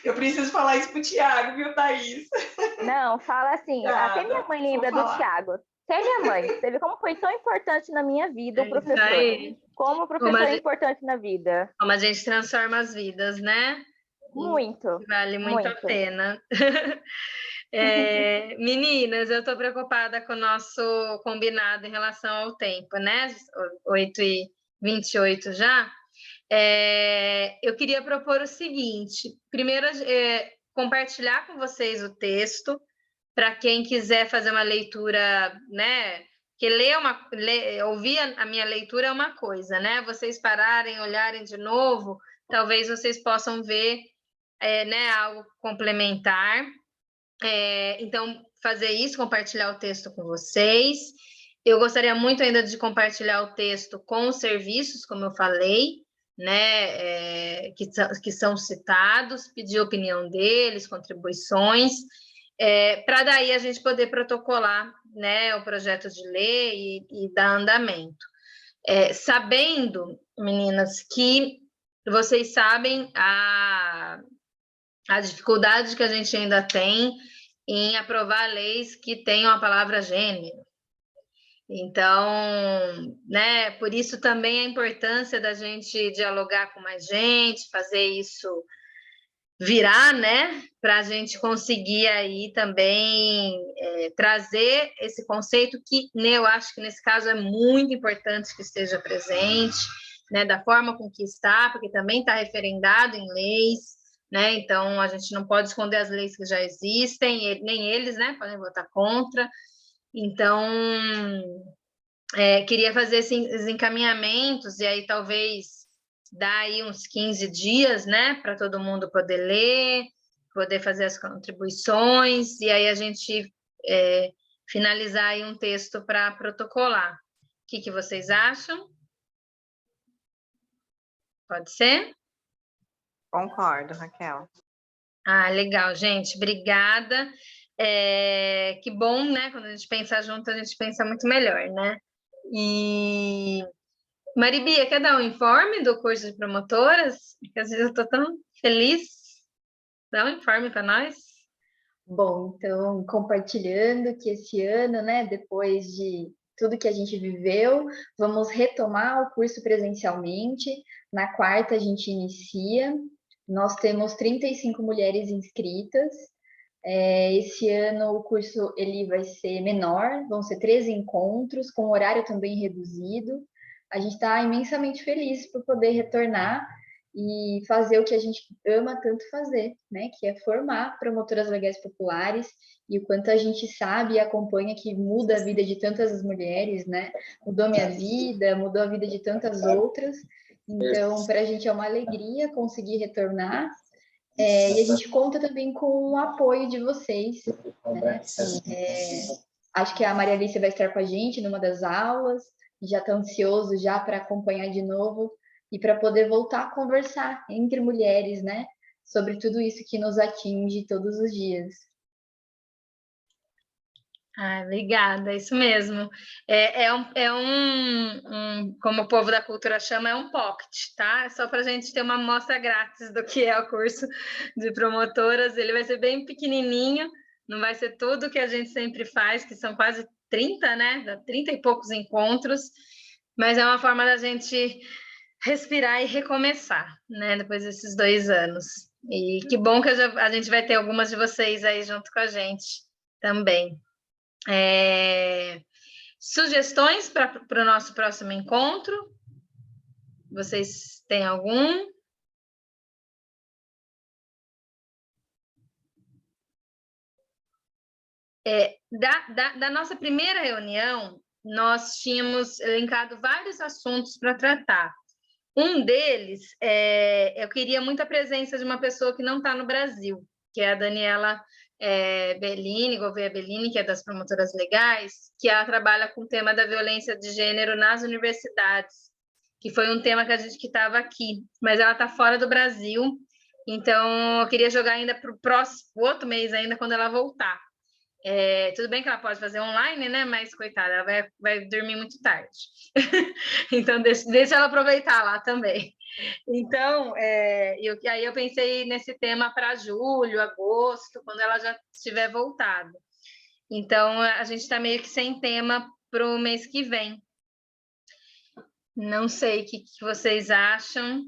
Eu preciso falar isso pro Tiago, viu, Thaís?
Não, fala assim. Até minha mãe lembra do Tiago. Até minha mãe. Você vê como foi tão importante na minha vida o professor. Como o professor é importante na vida.
Como a gente transforma as vidas, né?
Muito.
Vale muito a pena. Meninas, eu estou preocupada com o nosso combinado em relação ao tempo, né? 8h28 já. Eu queria propor o seguinte: primeiro, compartilhar com vocês o texto, para quem quiser fazer uma leitura, né? Que ouvir a minha leitura é uma coisa, né? Vocês pararem, olharem de novo, talvez vocês possam ver né, algo complementar. Então, fazer isso, compartilhar o texto com vocês. Eu gostaria muito ainda de compartilhar o texto com os serviços, como eu falei, né, que são citados, pedir a opinião deles, contribuições, para daí a gente poder protocolar, né, o projeto de lei e dar andamento. Sabendo, meninas, que vocês sabem a dificuldade que a gente ainda tem em aprovar leis que tenham a palavra gênero. Então, né, por isso também a importância da gente dialogar com mais gente, fazer isso virar, né, para a gente conseguir aí também trazer esse conceito que, né, eu acho que nesse caso é muito importante que esteja presente, né, da forma com que está, porque também está referendado em leis, né? Então a gente não pode esconder as leis que já existem, nem eles, né, podem votar contra. Então queria fazer esses encaminhamentos e aí talvez dar aí uns 15 dias, né, para todo mundo poder ler, poder fazer as contribuições e aí a gente finalizar aí um texto para protocolar. O que vocês acham? Pode ser?
Concordo, Raquel.
Ah, legal, gente. Obrigada. Que bom, né? Quando a gente pensa junto, a gente pensa muito melhor, né? E Maribia, quer dar um informe do curso de promotoras? Porque às vezes eu estou tão feliz. Dá um informe para nós.
Bom, então, compartilhando que esse ano, né, depois de tudo que a gente viveu, vamos retomar o curso presencialmente. Na quarta a gente inicia. Nós temos 35 mulheres inscritas. Esse ano o curso ele vai ser menor, vão ser 13 encontros, com horário também reduzido. A gente está imensamente feliz por poder retornar e fazer o que a gente ama tanto fazer, né? Que é formar promotoras legais populares, e o quanto a gente sabe e acompanha que muda a vida de tantas mulheres, né? Mudou minha vida, mudou a vida de tantas outras. Então, para a gente é uma alegria conseguir retornar. E a gente conta também com o apoio de vocês, né? Acho que a Maria Alice vai estar com a gente numa das aulas, já está ansioso já para acompanhar de novo e para poder voltar a conversar entre mulheres, né? Sobre tudo isso que nos atinge todos os dias.
Ah, obrigada, isso mesmo. Como o povo da cultura chama, é um pocket, tá? É só para a gente ter uma amostra grátis do que é o curso de promotoras. Ele vai ser bem pequenininho, não vai ser tudo que a gente sempre faz, que são quase 30, né? 30 e poucos encontros, mas é uma forma da gente respirar e recomeçar, né? Depois desses 2 anos. E que bom que a gente vai ter algumas de vocês aí junto com a gente também. Sugestões para o nosso próximo encontro? Vocês têm algum? Da nossa primeira reunião, nós tínhamos elencado vários assuntos para tratar. Um deles, eu queria muito a presença de uma pessoa que não está no Brasil, que é a Daniela Bellini, Gouveia Bellini, que é das promotoras legais, que ela trabalha com o tema da violência de gênero nas universidades, que foi um tema que a gente que estava aqui, mas ela está fora do Brasil, então eu queria jogar ainda para o próximo outro mês ainda quando ela voltar. Tudo bem que ela pode fazer online, né? Mas coitada, ela vai dormir muito tarde. Então deixa ela aproveitar lá também. Então, aí eu pensei nesse tema para julho, agosto, quando ela já estiver voltada. Então, a gente está meio que sem tema para o mês que vem. Não sei o que vocês acham.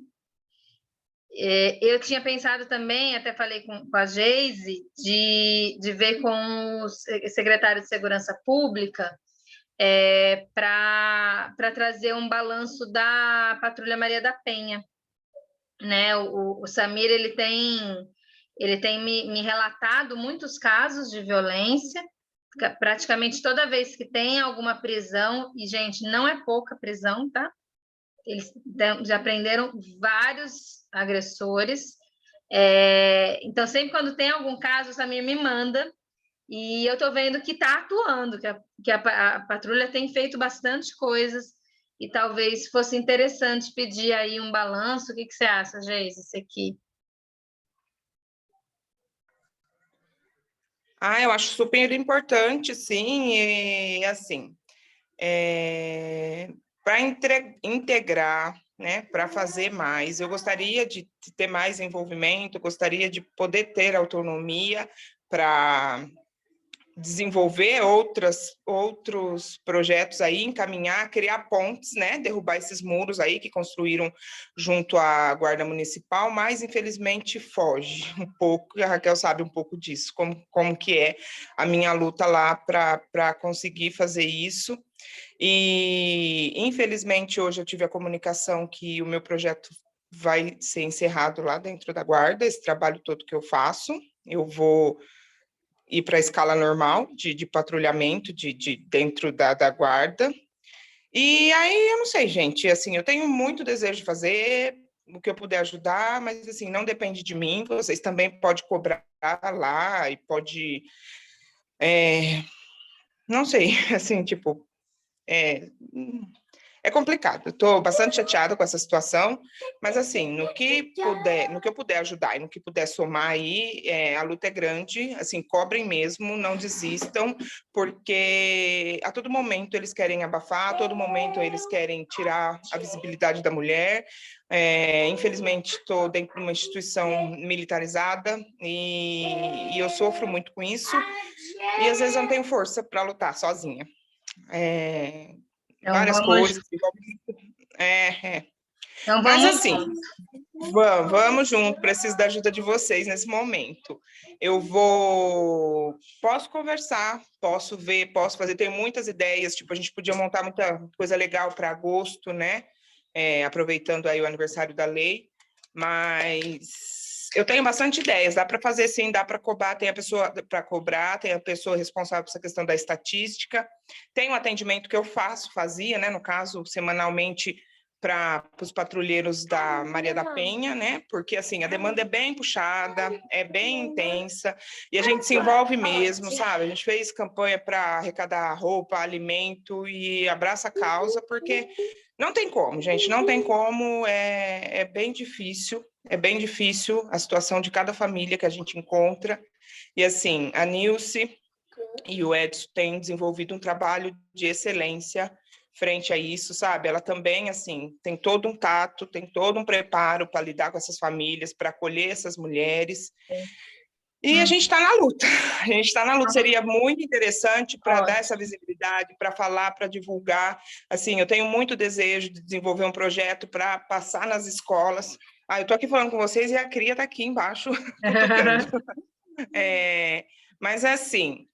Eu tinha pensado também, até falei com a Geise, de ver com o secretário de Segurança Pública para trazer um balanço da Patrulha Maria da Penha, né? O Samir ele tem me relatado muitos casos de violência, praticamente toda vez que tem alguma prisão, e gente, não é pouca prisão, tá? Eles já prenderam vários agressores, então sempre quando tem algum caso, o Samir me manda, e eu estou vendo que está atuando, que a patrulha tem feito bastante coisas, e talvez fosse interessante pedir aí um balanço. O que você acha, Geise, isso aqui?
Eu acho super importante, sim, e assim, para integrar, né, para fazer mais, eu gostaria de ter mais envolvimento, gostaria de poder ter autonomia para desenvolver outros projetos aí, encaminhar, criar pontes, né, derrubar esses muros aí que construíram junto à Guarda Municipal, mas infelizmente foge um pouco, e a Raquel sabe um pouco disso, como que é a minha luta lá para conseguir fazer isso. E, infelizmente, hoje eu tive a comunicação que o meu projeto vai ser encerrado lá dentro da guarda, esse trabalho todo que eu faço. Eu vou ir para a escala normal de patrulhamento dentro da guarda. E aí, eu não sei, gente, assim, eu tenho muito desejo de fazer o que eu puder ajudar, mas, assim, não depende de mim, vocês também podem cobrar lá e pode... não sei, assim, tipo... É complicado, eu estou bastante chateada com essa situação, mas assim, no que eu puder ajudar e no que puder somar aí, a luta é grande, assim, cobrem mesmo, não desistam, porque a todo momento eles querem abafar, a todo momento eles querem tirar a visibilidade da mulher. Infelizmente, estou dentro de uma instituição militarizada e eu sofro muito com isso, e às vezes eu não tenho força para lutar sozinha.
Então,
Várias coisas.
Então,
Mas
vamos
assim, vamos junto, preciso da ajuda de vocês nesse momento. Posso conversar, posso ver, posso fazer, tenho muitas ideias, tipo, a gente podia montar muita coisa legal para agosto, né? Aproveitando aí o aniversário da lei, mas eu tenho bastante ideias, dá para fazer sim, dá para cobrar, tem a pessoa para cobrar, tem a pessoa responsável por essa questão da estatística, tem um atendimento que eu fazia, né, no caso, semanalmente, para os patrulheiros da Maria da Penha, né, porque, assim, a demanda é bem puxada, é bem intensa, e a gente se envolve mesmo, sabe, a gente fez campanha para arrecadar roupa, alimento, e abraça a causa, porque não tem como, gente, não tem como, é bem difícil a situação de cada família que a gente encontra. E, assim, a Nilce e o Edson têm desenvolvido um trabalho de excelência frente a isso, sabe? Ela também, assim, tem todo um tato, tem todo um preparo para lidar com essas famílias, para acolher essas mulheres. E a gente está na luta. A gente está na luta. Seria muito interessante para dar essa visibilidade, para falar, para divulgar. Assim, eu tenho muito desejo de desenvolver um projeto para passar nas escolas. Eu estou aqui falando com vocês e a cria está aqui embaixo, cutucando. Mas, assim,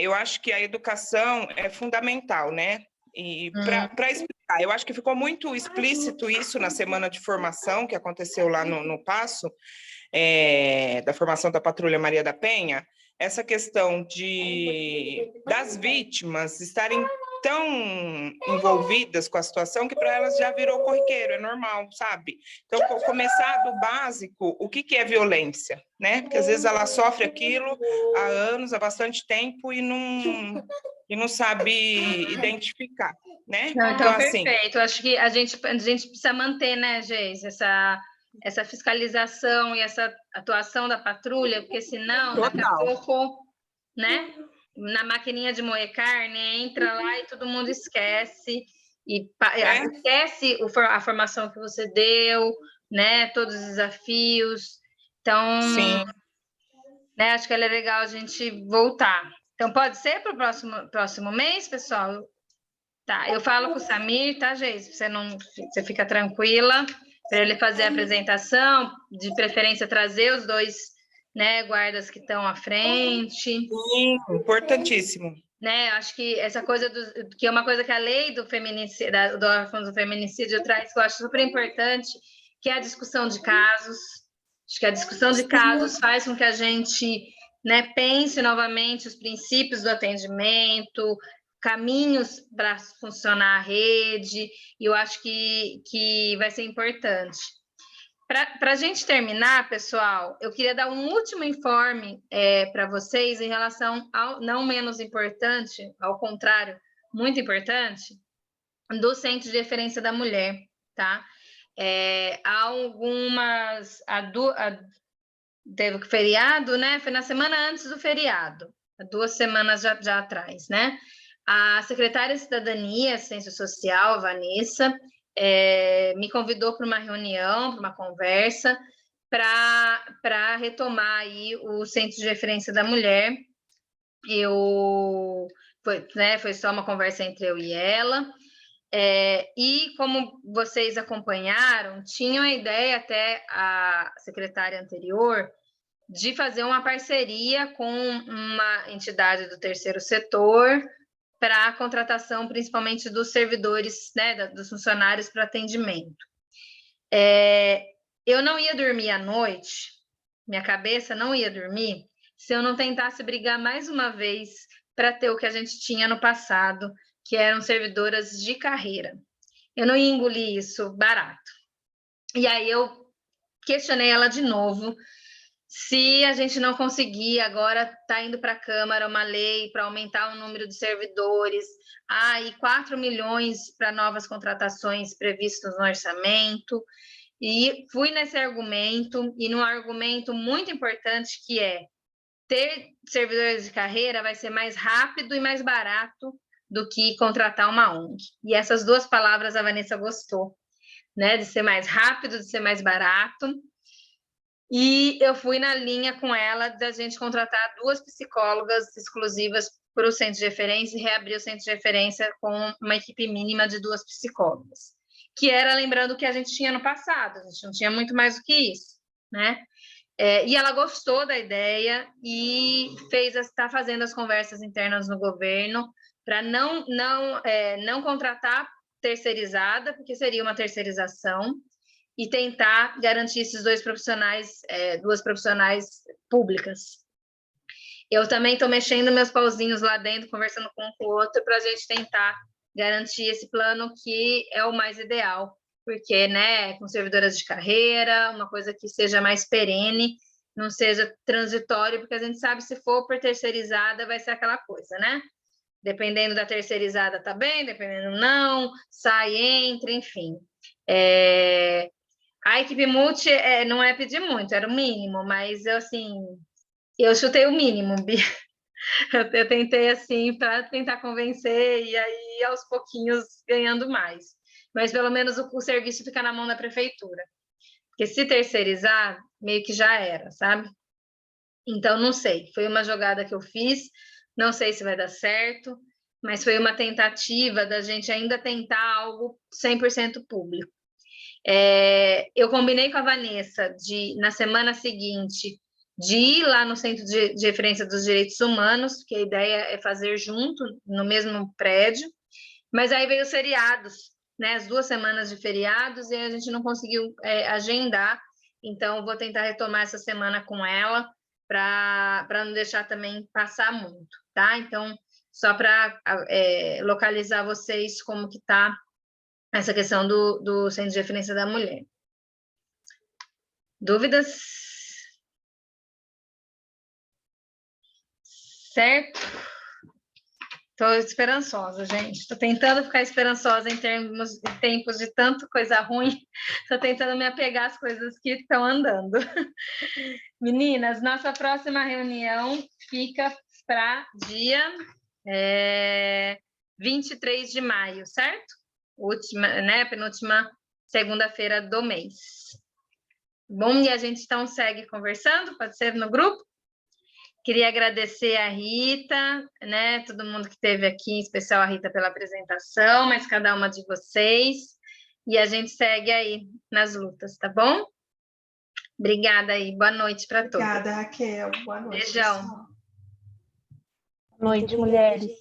eu acho que a educação é fundamental, né? E para explicar, eu acho que ficou muito explícito isso na semana de formação que aconteceu lá no Paço, da formação da Patrulha Maria da Penha, essa questão das vítimas estarem tão envolvidas com a situação que para elas já virou corriqueiro, é normal, sabe? Então, começar do básico, o que é violência, né? Porque às vezes ela sofre aquilo há anos, há bastante tempo e não sabe identificar, né?
Então,
assim,
perfeito. Acho que a gente precisa manter, né, Geis, essa fiscalização e essa atuação da patrulha, porque senão, daqui a pouco, né, na maquininha de moer carne, entra lá e todo mundo esquece, esquece a formação que você deu, né, todos os desafios. Então, né, acho que é legal a gente voltar. Então, pode ser para o próximo mês, pessoal? Tá, eu falo com o Samir, tá, Geis? Você fica tranquila, para ele fazer a apresentação, de preferência trazer os dois, né, guardas que estão à frente.
Sim, importantíssimo.
Né, acho que essa coisa que é uma coisa que a lei do feminicídio, do órfão do feminicídio traz, que eu acho super importante, que é a discussão de casos. Acho que a discussão de casos faz com que a gente, né, pense novamente os princípios do atendimento, caminhos para funcionar a rede, e eu acho que vai ser importante. Para a gente terminar, pessoal, eu queria dar um último informe para vocês em relação ao, não menos importante, ao contrário, muito importante, do Centro de Referência da Mulher, tá? Teve o feriado, né? Foi na semana antes do feriado, 2 semanas já atrás, né? A secretária de Cidadania, Ciência Social, a Vanessa, me convidou para uma reunião, para uma conversa, para retomar aí o Centro de Referência da Mulher. Foi só uma conversa entre eu e ela. E como vocês acompanharam, tinham a ideia até a secretária anterior de fazer uma parceria com uma entidade do terceiro setor para a contratação, principalmente dos servidores, né, dos funcionários para atendimento. Eu não ia dormir à noite, minha cabeça não ia dormir, se eu não tentasse brigar mais uma vez para ter o que a gente tinha no passado, que eram servidoras de carreira. Eu não ia engolir isso barato. E aí eu questionei ela de novo, se a gente não conseguir, agora está indo para a Câmara uma lei para aumentar o número de servidores, e 4 milhões para novas contratações previstas no orçamento, e fui nesse argumento, e num argumento muito importante, que é ter servidores de carreira vai ser mais rápido e mais barato do que contratar uma ONG. E essas duas palavras a Vanessa gostou, né? De ser mais rápido, de ser mais barato. E eu fui na linha com ela da gente contratar 2 psicólogas exclusivas para o centro de referência e reabrir o centro de referência com uma equipe mínima de 2 psicólogas, que era lembrando o que a gente tinha no passado, a gente não tinha muito mais do que isso, né? E ela gostou da ideia e está fazendo as conversas internas no governo para não contratar terceirizada, porque seria uma terceirização, e tentar garantir esses 2 profissionais, 2 profissionais públicas. Eu também estou mexendo meus pauzinhos lá dentro, conversando com um com o outro, para a gente tentar garantir esse plano que é o mais ideal, porque, né, com servidoras de carreira, uma coisa que seja mais perene, não seja transitório, porque a gente sabe, se for por terceirizada, vai ser aquela coisa, né? Dependendo da terceirizada, tá bem, dependendo não, sai, entra, enfim. A equipe multi não é pedir muito, era o mínimo, mas eu chutei o mínimo, Bia. Eu tentei assim para tentar convencer e aí aos pouquinhos ganhando mais. Mas pelo menos o serviço fica na mão da prefeitura. Porque se terceirizar, meio que já era, sabe? Então, não sei. Foi uma jogada que eu fiz, não sei se vai dar certo, mas foi uma tentativa da gente ainda tentar algo 100% público. Eu combinei com a Vanessa na semana seguinte, de ir lá no Centro de Referência dos Direitos Humanos, que a ideia é fazer junto, no mesmo prédio, mas aí veio os feriados, né, as 2 semanas de feriados, e a gente não conseguiu agendar, então vou tentar retomar essa semana com ela, para não deixar também passar muito, tá? Então, só para localizar vocês como que está essa questão do Centro de Referência da Mulher. Dúvidas? Certo? Estou esperançosa, gente. Estou tentando ficar esperançosa em tempos de tanta coisa ruim. Estou tentando me apegar às coisas que estão andando. Meninas, nossa próxima reunião fica para dia 23 de maio, certo? Penúltima segunda-feira do mês. Bom, e a gente então segue conversando, pode ser no grupo? Queria agradecer a Rita, né, todo mundo que esteve aqui, em especial a Rita pela apresentação, mas cada uma de vocês, e a gente segue aí nas lutas, tá bom? Obrigada aí, boa noite para todos.
Obrigada, Raquel, boa noite.
Beijão.
Boa noite, mulheres.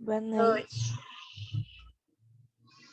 Boa noite.